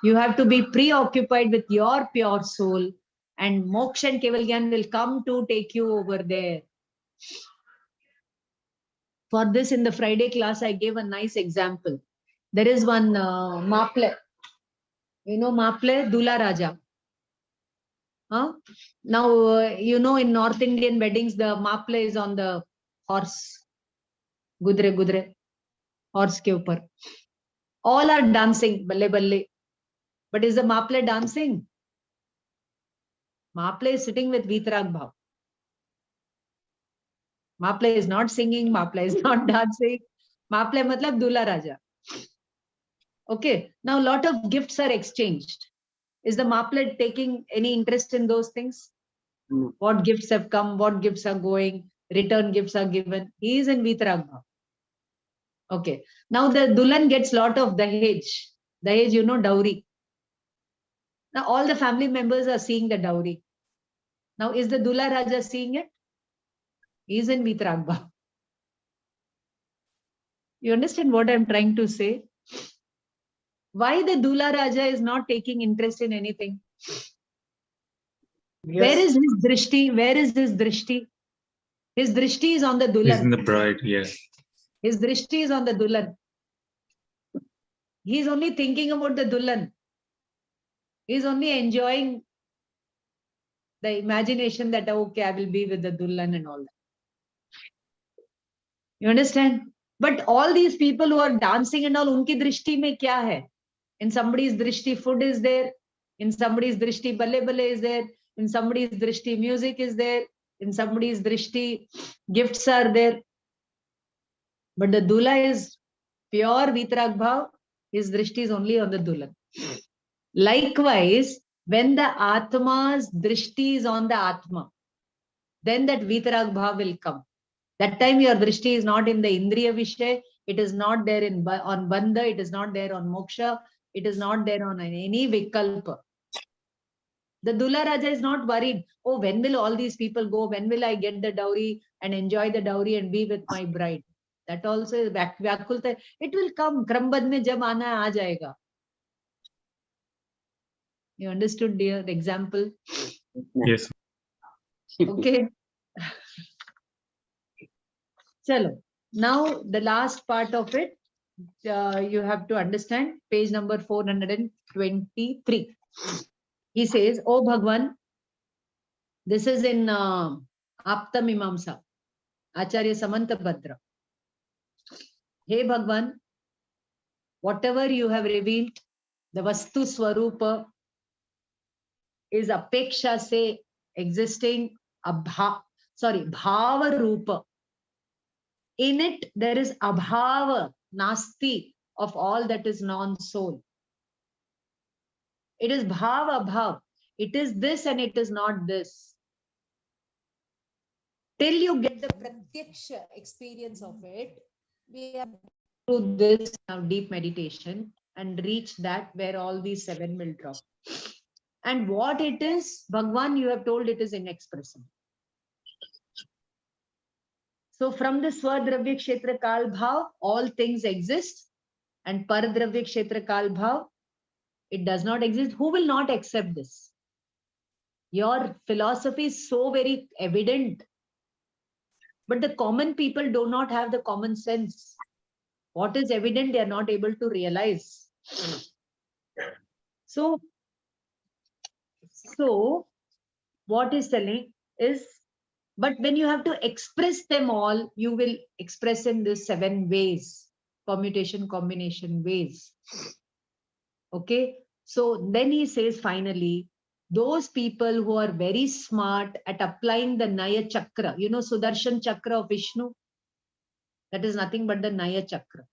You have to be preoccupied with your pure soul, and moksha and Keval Gyan will come to take you over there. For this, in the Friday class, I gave a nice example. There is one Maple. You know Maple? Dula Raja. Now, in North Indian weddings, the Maple is on the horse. Gudre. Horse ke upar. All are dancing. Balle balle. But is the Maple dancing? Maple is sitting with Vitrag Bhav. Maple is not singing. Maple is not dancing. Maple matlab Dula Raja. Okay. Now, a lot of gifts are exchanged. Is the Maple taking any interest in those things? No. What gifts have come? What gifts are going? Return gifts are given. He is in Vitrag Bhav. Okay. Now the Dulan gets lot of Dahej. Dahej, dowry. Now all the family members are seeing the dowry. Now is the Dula Raja seeing it? He is in Vitrag Bhav. You understand what I'm trying to say? Why the Dula Raja is not taking interest in anything? Yes. Where is his drishti? Where is his drishti? His drishti is on the Dulan. He's in the bride, yes. His drishti is on the Dulan. He's only thinking about the Dulan. He's only enjoying the imagination that, okay, I will be with the Dulan and all that. You understand? But all these people who are dancing and all, unki drishti mein kya hai? In somebody's drishti, food is there. In somebody's drishti, balle balle is there. In somebody's drishti, music is there. In somebody's drishti, gifts are there. But the Dula is pure Vitrag Bhav. His drishti is only on the Dulan. Likewise, when the Atma's drishti is on the Atma, then that Vitrag Bhav will come. That time your drishti is not in the Indriya Vishay. It is not there on Bandha. It is not there on Moksha. It is not there on any Vikalpa. The Dula Raja is not worried. Oh, when will all these people go? When will I get the dowry and enjoy the dowry and be with my bride? That also is Vyakulta. It will come. Krambad mein jab aana hai, aa jayega. You understood, dear? The example? Yes. Okay. Chalo. Now, the last part of it, you have to understand, page number 423. He says, Oh Bhagwan, this is in Apta Mimamsa, Acharya Samanta Bhadra. Hey Bhagwan, whatever you have revealed, the Vastu Swarupa is Apeksha se existing, Bhava Rupa. In it, there is Abhava, Nasti, of all that is non-soul. It is bhav abhav. It is this and it is not this. Till you get the pratyaksha experience of it, we have through this now deep meditation and reach that where all these 7 will drop. And what it is, Bhagwan, you have told it is inexpressible. So from the Swadravya Kshetra Kal Bhav, all things exist, and Paradravya Kshetra Kal Bhav, it does not exist. Who will not accept this? Your philosophy is so very evident, but the common people do not have the common sense. What is evident, they are not able to realize. So what is telling is, but when you have to express them all, you will express in these 7 ways, permutation, combination ways. Okay. So then he says finally, those people who are very smart at applying the Naya Chakra, you know, Sudarshan Chakra of Vishnu, that is nothing but the Naya Chakra.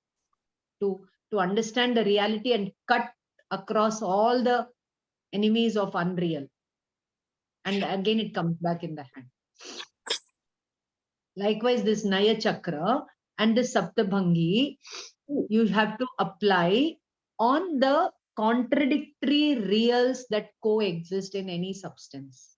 To understand the reality and cut across all the enemies of unreal. And again, it comes back in the hand. Likewise, this Naya Chakra and the Saptabhangi, you have to apply on the contradictory reals that coexist in any substance.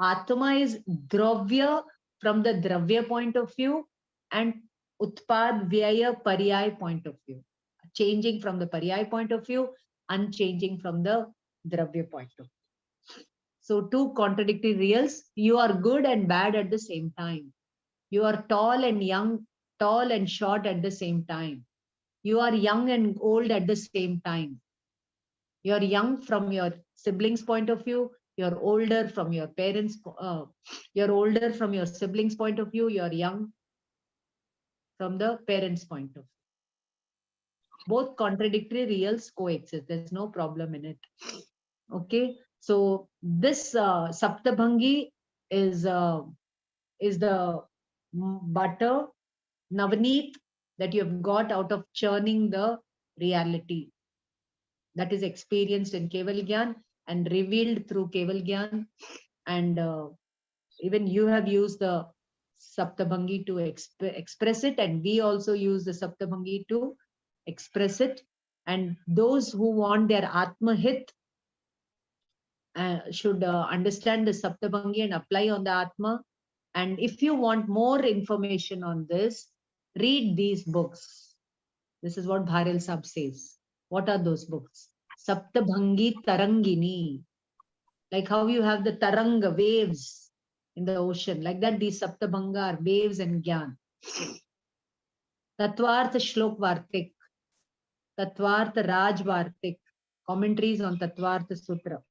Atma is Dravya from the Dravya point of view and Utpad Vyaya Paryay point of view. Changing from the Paryay point of view, unchanging from the Dravya point of view. So 2 contradictory reals, you are good and bad at the same time. You are tall and young, tall and short at the same time. You are young and old at the same time. You are young from your siblings' point of view. You're older from your parents. You're older from your siblings' point of view. You're young from the parents' point of view. Both contradictory reals coexist. There's no problem in it. Okay. So this Saptabhangi is the butter, Navneet, that you have got out of churning the reality that is experienced in Keval Gyan and revealed through Keval Gyan. And even you have used the Saptabhangi to express it, and we also use the Saptabhangi to express it. And those who want their Atma Hit should understand the Saptabhangi and apply on the Atma. And if you want more information on this, read these books. This is what Bharel Sahib says. What are those books? Saptabhangi Tarangini. Like how you have the Taranga, waves in the ocean. Like that, these Saptabhanga are waves and Gyan. Tatvartha Shlok Vartik. Tatvartha Raj Vartik. Commentaries on Tatvartha Sutra.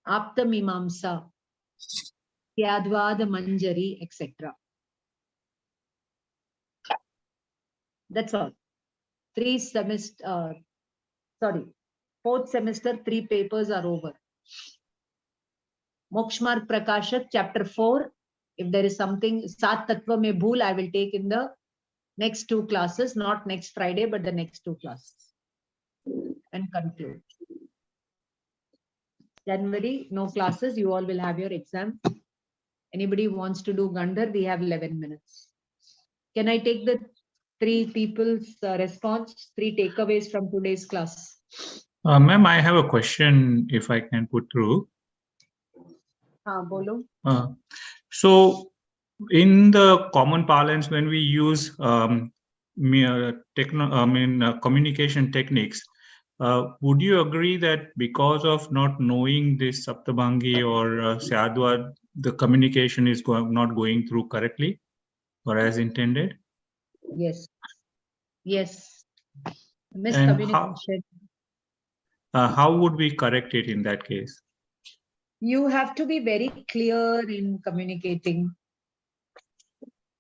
Apta Mimamsa. Yadvad Manjari, etc. That's all. 4th semester, 3 papers are over. Mokshmarg Prakashak, chapter 4. If there is something, Sat Tattva Mein Bhool, I will take in the next 2 classes, not next Friday, but the next 2 classes. And conclude. January, no classes, you all will have your exam. Anybody who wants to do Gandhar, we have 11 minutes. Can I take the 3 people's response, 3 takeaways from today's class? Ma'am, I have a question if I can put through. Bolo. So in the common parlance, when we use communication techniques, would you agree that because of not knowing this Saptabhangi or Syadwad, the communication is not going through correctly or as intended? Yes. Yes. Miscommunication. How would we correct it in that case? You have to be very clear in communicating.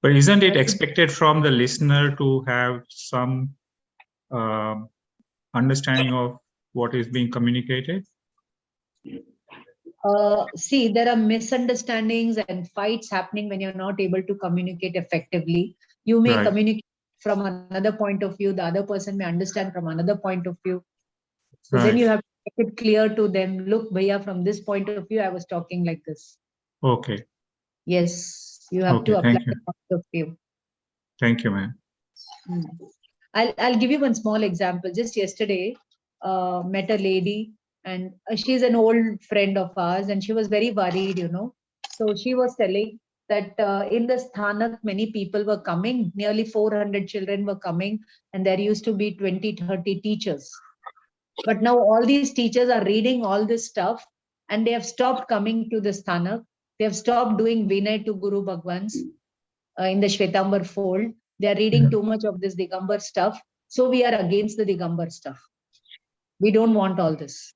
But isn't it expected from the listener to have some understanding of what is being communicated? See, there are misunderstandings and fights happening when you're not able to communicate effectively. You may communicate from another point of view, the other person may understand from another point of view. So then Right. you have to make it clear to them, look, Bhaiya, from this point of view, I was talking like this. Okay. Yes, you have Okay, to apply thank you. the point of view. Thank you, ma'am. I'll give you one small example. Just yesterday, met a lady, and she's an old friend of ours, and she was very worried, you know. So she was telling that in the Sthanak, many people were coming, nearly 400 children were coming, and there used to be 20, 30 teachers. But now all these teachers are reading all this stuff, and they have stopped coming to the Sthanak. They have stopped doing Vinay to Guru Bhagwans in the Shwetambar fold. They are reading too much of this Digambar stuff. So we are against the Digambar stuff. We don't want all this.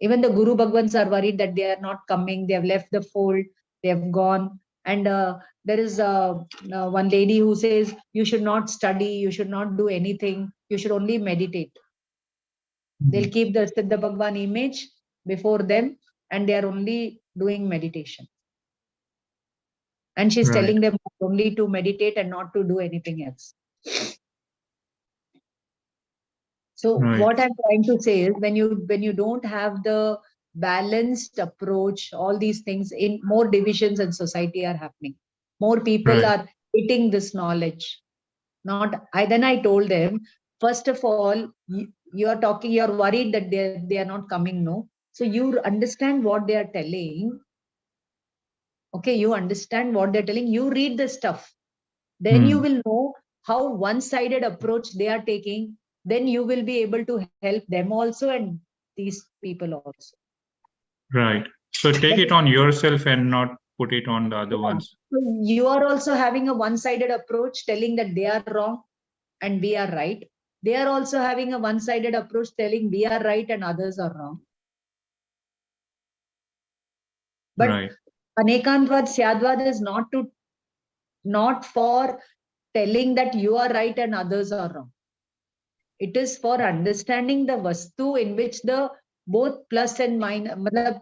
Even the Guru Bhagwans are worried that they are not coming. They have left the fold. They have gone. And there is one lady who says, you should not study. You should not do anything. You should only meditate. They'll keep the Siddha Bhagwan image before them, and they are only doing meditation. And she's Right. telling them only to meditate and not to do anything else. So Right. what I'm trying to say is, when you don't have the balanced approach, all these things, in more divisions in society are happening. More people Right. are getting this knowledge. Then I told them, first of all, you're worried that they are not coming, no? So you understand what they are telling. Okay, you understand what they're telling. You read the stuff. Then you will know how one-sided approach they are taking. Then you will be able to help them also and these people also. Right. So take it on yourself and not put it on the other ones. So you are also having a one-sided approach, telling that they are wrong and we are right. They are also having a one-sided approach, telling we are right and others are wrong. But Right. Anekantvad, Syadvad is not for telling that you are right and others are wrong. It is for understanding the vastu in which the both plus and minus,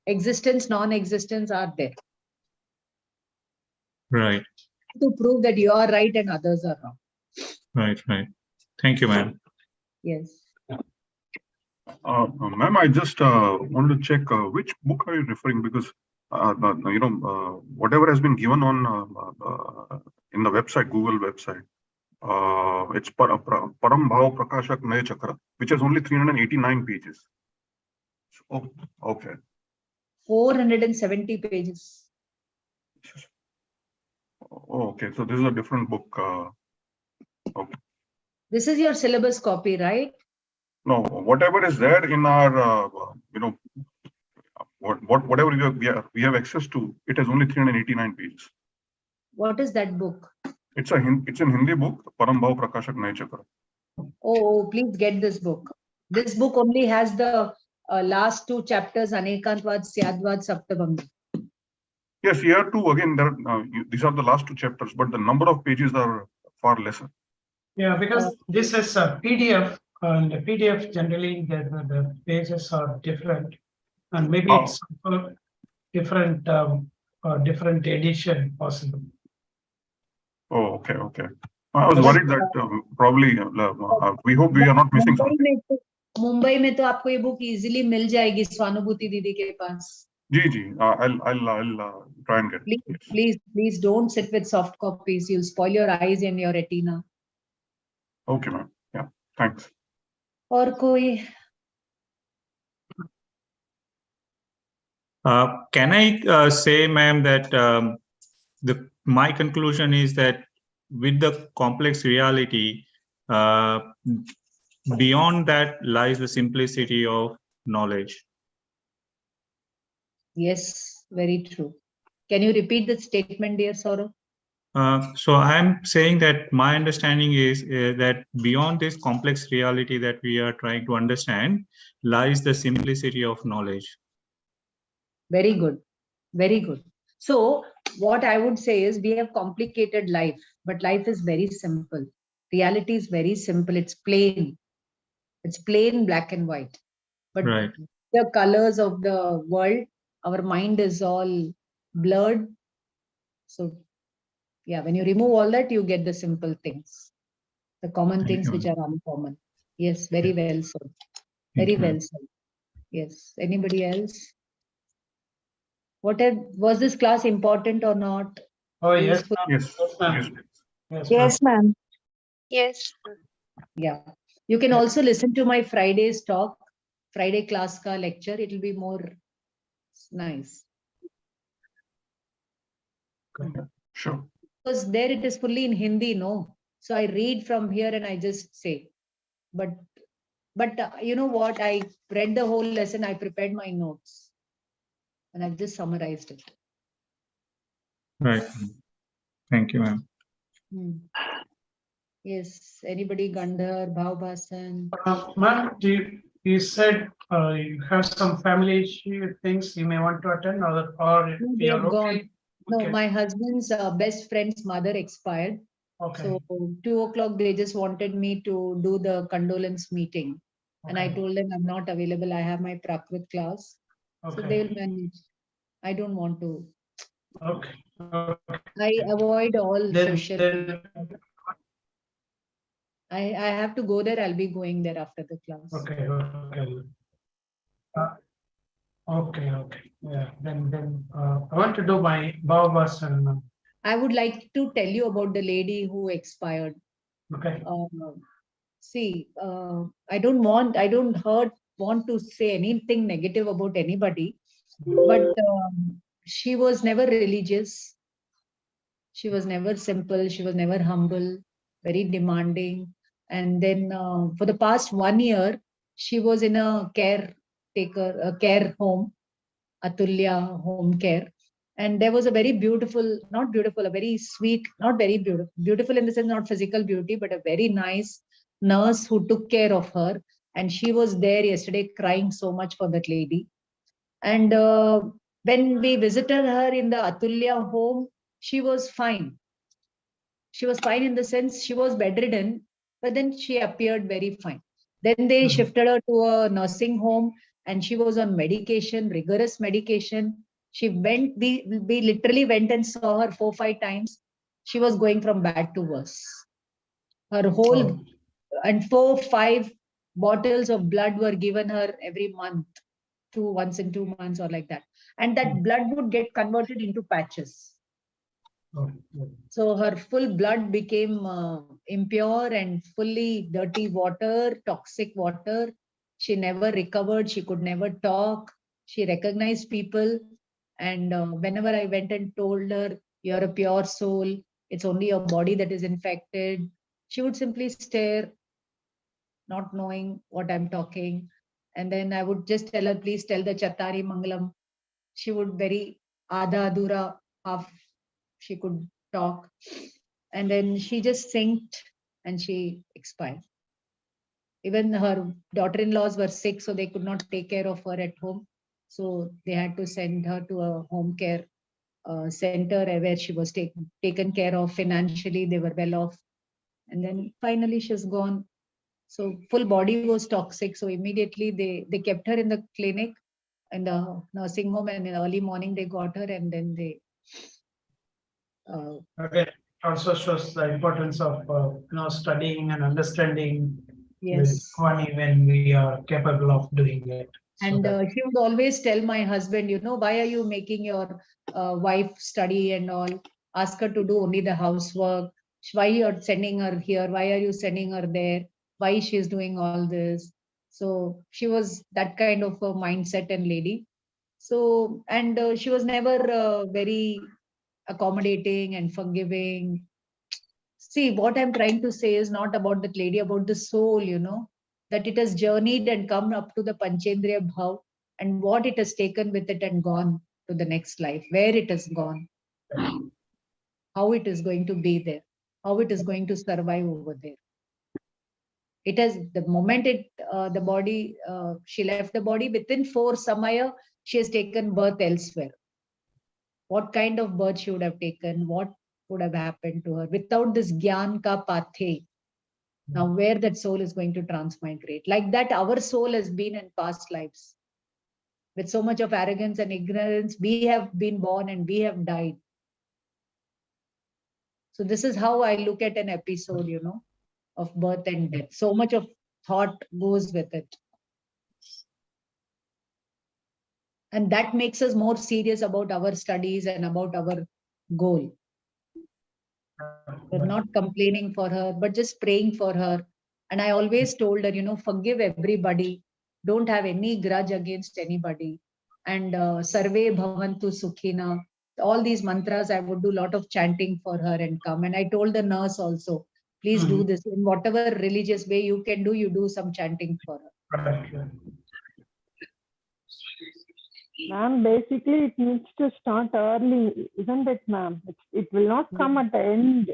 existence, non-existence are there. Right. To prove that you are right and others are wrong. Right. Right. Thank you, ma'am. Yes. Ma'am, I just wanted to check which book are you referring, because whatever has been given on in the website, Google website, it's Param Bhav Prakashak Naya Chakra, which has only 389 pages. Oh, okay. 470 pages. Oh, okay. So this is a different book. Okay. This is your syllabus copy, right? No, whatever is there in our, whatever we have access to, it has only 389 pages. What is that book? It's an Hindi book, Param Bhav Prakashak Naya Chakra. Oh, please get this book. This book only has the last two chapters, Anekantvad, Syadvad, Saptabhanga. Yes, here too, again, these are the last two chapters, but the number of pages are far lesser. Yeah, because this is a PDF, and the PDF generally the pages are different, and maybe it's for different or different edition possible. Oh, okay, okay. I was worried that probably we hope we are not missing something. Mumbai में तो आपको ये book easily मिल जाएगी स्वानुभूति दीदी के पास. जी, I'll try and get it. Please don't sit with soft copies. You'll spoil your eyes and your retina. Okay, ma'am. Yeah, thanks. और कोई? Can I say, ma'am, that my conclusion is that with the complex reality, beyond that lies the simplicity of knowledge. Yes, very true. Can you repeat the statement, dear Saurabh? So I'm saying that my understanding is that beyond this complex reality that we are trying to understand lies the simplicity of knowledge. Very good. Very good. So what I would say is, we have complicated life, but life is very simple. Reality is very simple. It's plain. It's plain black and white. But right. The colors of the world, our mind is all blurred. So yeah, when you remove all that, you get the simple things, the common things which are uncommon. Yes, very well said. Thank Very you, ma'am. well said. Yes. Anybody else? Was this class important or not? Oh, yes, Useful? ma'am. Yes, Yes, ma'am. yes. Yes, ma'am. Yes, ma'am. Yes. Yeah. You can also listen to my Friday's talk, Friday class ka lecture. It will be more nice. Sure. Because there it is fully in Hindi, no? So I read from here and I just say. But you know what? I read the whole lesson. I prepared my notes. And I've just summarized it. Right. Thank you, ma'am. Yes. Anybody? Gandhar, Bhavbhasan? Ma'am, you said you have some family issue things you may want to attend, or No, they you're have gone. okay? No, Okay. my husband's best friend's mother expired. Okay. So 2 o'clock, they just wanted me to do the condolence meeting. And I Okay. told them I'm not available. I have my Prakrit class. So Okay. they will manage. I don't want to. Okay. Okay. I avoid all Then, social. then, I have to go there. I'll be going there after the class. okay, okay. Okay, okay. Yeah, then I want to do my Bhavbhasan. I would like to tell you about the lady who expired. Okay. See, I don't want to say anything negative about anybody, but she was never religious. She was never simple. She was never humble, very demanding. And then for the past 1 year, she was in a care home, Atulya home care. And there was a very beautiful, not beautiful, a very sweet, not very beautiful, beautiful in the sense, not physical beauty, but a very nice nurse who took care of her. And she was there yesterday crying so much for that lady. And when we visited her in the Atulya home, she was fine. She was fine in the sense she was bedridden, but then she appeared very fine. Then they shifted her to a nursing home and she was on medication, rigorous medication. We literally went and saw her 4-5 times. She was going from bad to worse. Her whole, and 4-5 bottles of blood were given her every month, once in 2 months or like that. And that blood would get converted into patches. So her full blood became impure and fully dirty water, toxic water. She never recovered. She could never talk. She recognized people. And whenever I went and told her, you're a pure soul, it's only your body that is infected, she would simply stare, not knowing what I'm talking. And then I would just tell her, please tell the Chattari Mangalam. She would very Adha Adura, half she could talk. And then she just sinked and she expired. Even her daughter-in-laws were sick, so they could not take care of her at home. So they had to send her to a home care center where she was taken care of financially. They were well off. And then finally she's gone. So full body was toxic. So immediately they kept her in the clinic, in the nursing home, and in the early morning they got her, and then they Okay. Also shows the importance of studying and understanding Yes. when we are capable of doing it. And she would always tell my husband, why are you making your wife study and all? Ask her to do only the housework. Why you're sending her here? Why are you sending her there? Why she's doing all this? So she was that kind of a mindset and lady. So, and she was never very accommodating and forgiving. See, what I'm trying to say is not about that lady, about the soul, that it has journeyed and come up to the Panchendriya Bhav, and what it has taken with it and gone to the next life, where it has gone, how it is going to be there, how it is going to survive over there. It has, the moment the body, she left the body, within 4 samaya, she has taken birth elsewhere. What kind of birth she would have taken, what would have happened to her without this Gyan ka pathe. Now, where that soul is going to transmigrate. Like that, our soul has been in past lives. With so much of arrogance and ignorance, we have been born and we have died. So this is how I look at an episode, of birth and death. So much of thought goes with it. And that makes us more serious about our studies and about our goal. We're not complaining for her, but just praying for her. And I always told her, forgive everybody. Don't have any grudge against anybody. And Sarve Bhavantu Sukhina. All these mantras, I would do a lot of chanting for her and come. And I told the nurse also, please do this in whatever religious way you can do, you do some chanting for her. Ma'am, basically it needs to start early, isn't it, ma'am? It will not come at the end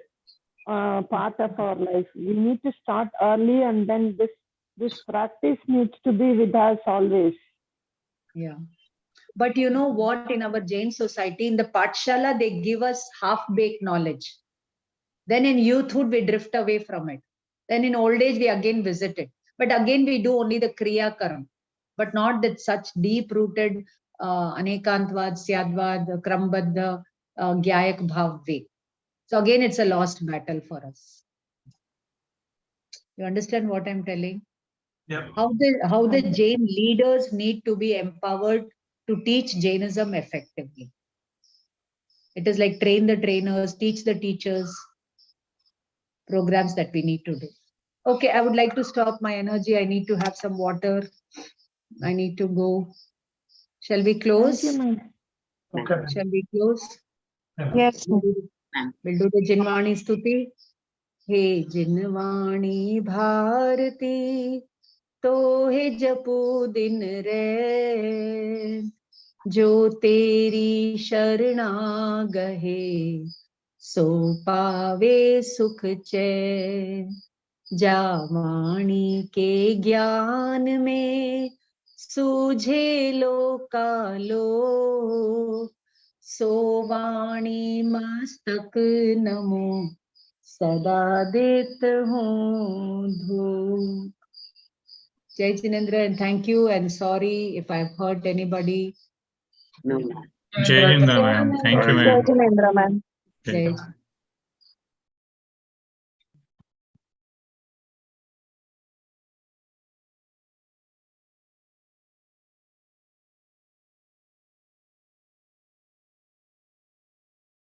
part of our life. We need to start early, and then this practice needs to be with us always. Yeah. But you know what, in our Jain society, in the Pathshala, they give us half-baked knowledge. Then in youthhood, we drift away from it. Then in old age, we again visit it. But again, we do only the Kriya Karam, but not that such deep-rooted Anekantvad, Syadvad, Krambadha, Gyayak Bhav way. So again, it's a lost battle for us. You understand what I'm telling? Yeah. How the Jain leaders need to be empowered to teach Jainism effectively. It is like train the trainers, teach the teachers, programs that we need to do. Okay, I would like to stop my energy. I need to have some water. I need to go. Shall we close? Thank you, ma'am. Okay. Shall we close? Yes. We'll do the Jinvani Stuti. Hey Jinvani Bharati, to he japu din re, jo teri sharna gahe, so paave sukh chain. जावाणी के ज्ञान में सूझे लोकालो, सोवाणी मस्तक नमो सदा देत हूँ धूप. Jai Jinendra, and thank you, and sorry if I've hurt anybody. No. Jai Hind, ma'am. Thank you, ma'am. Jai Jinendra, ma'am. Jai Hind. Jai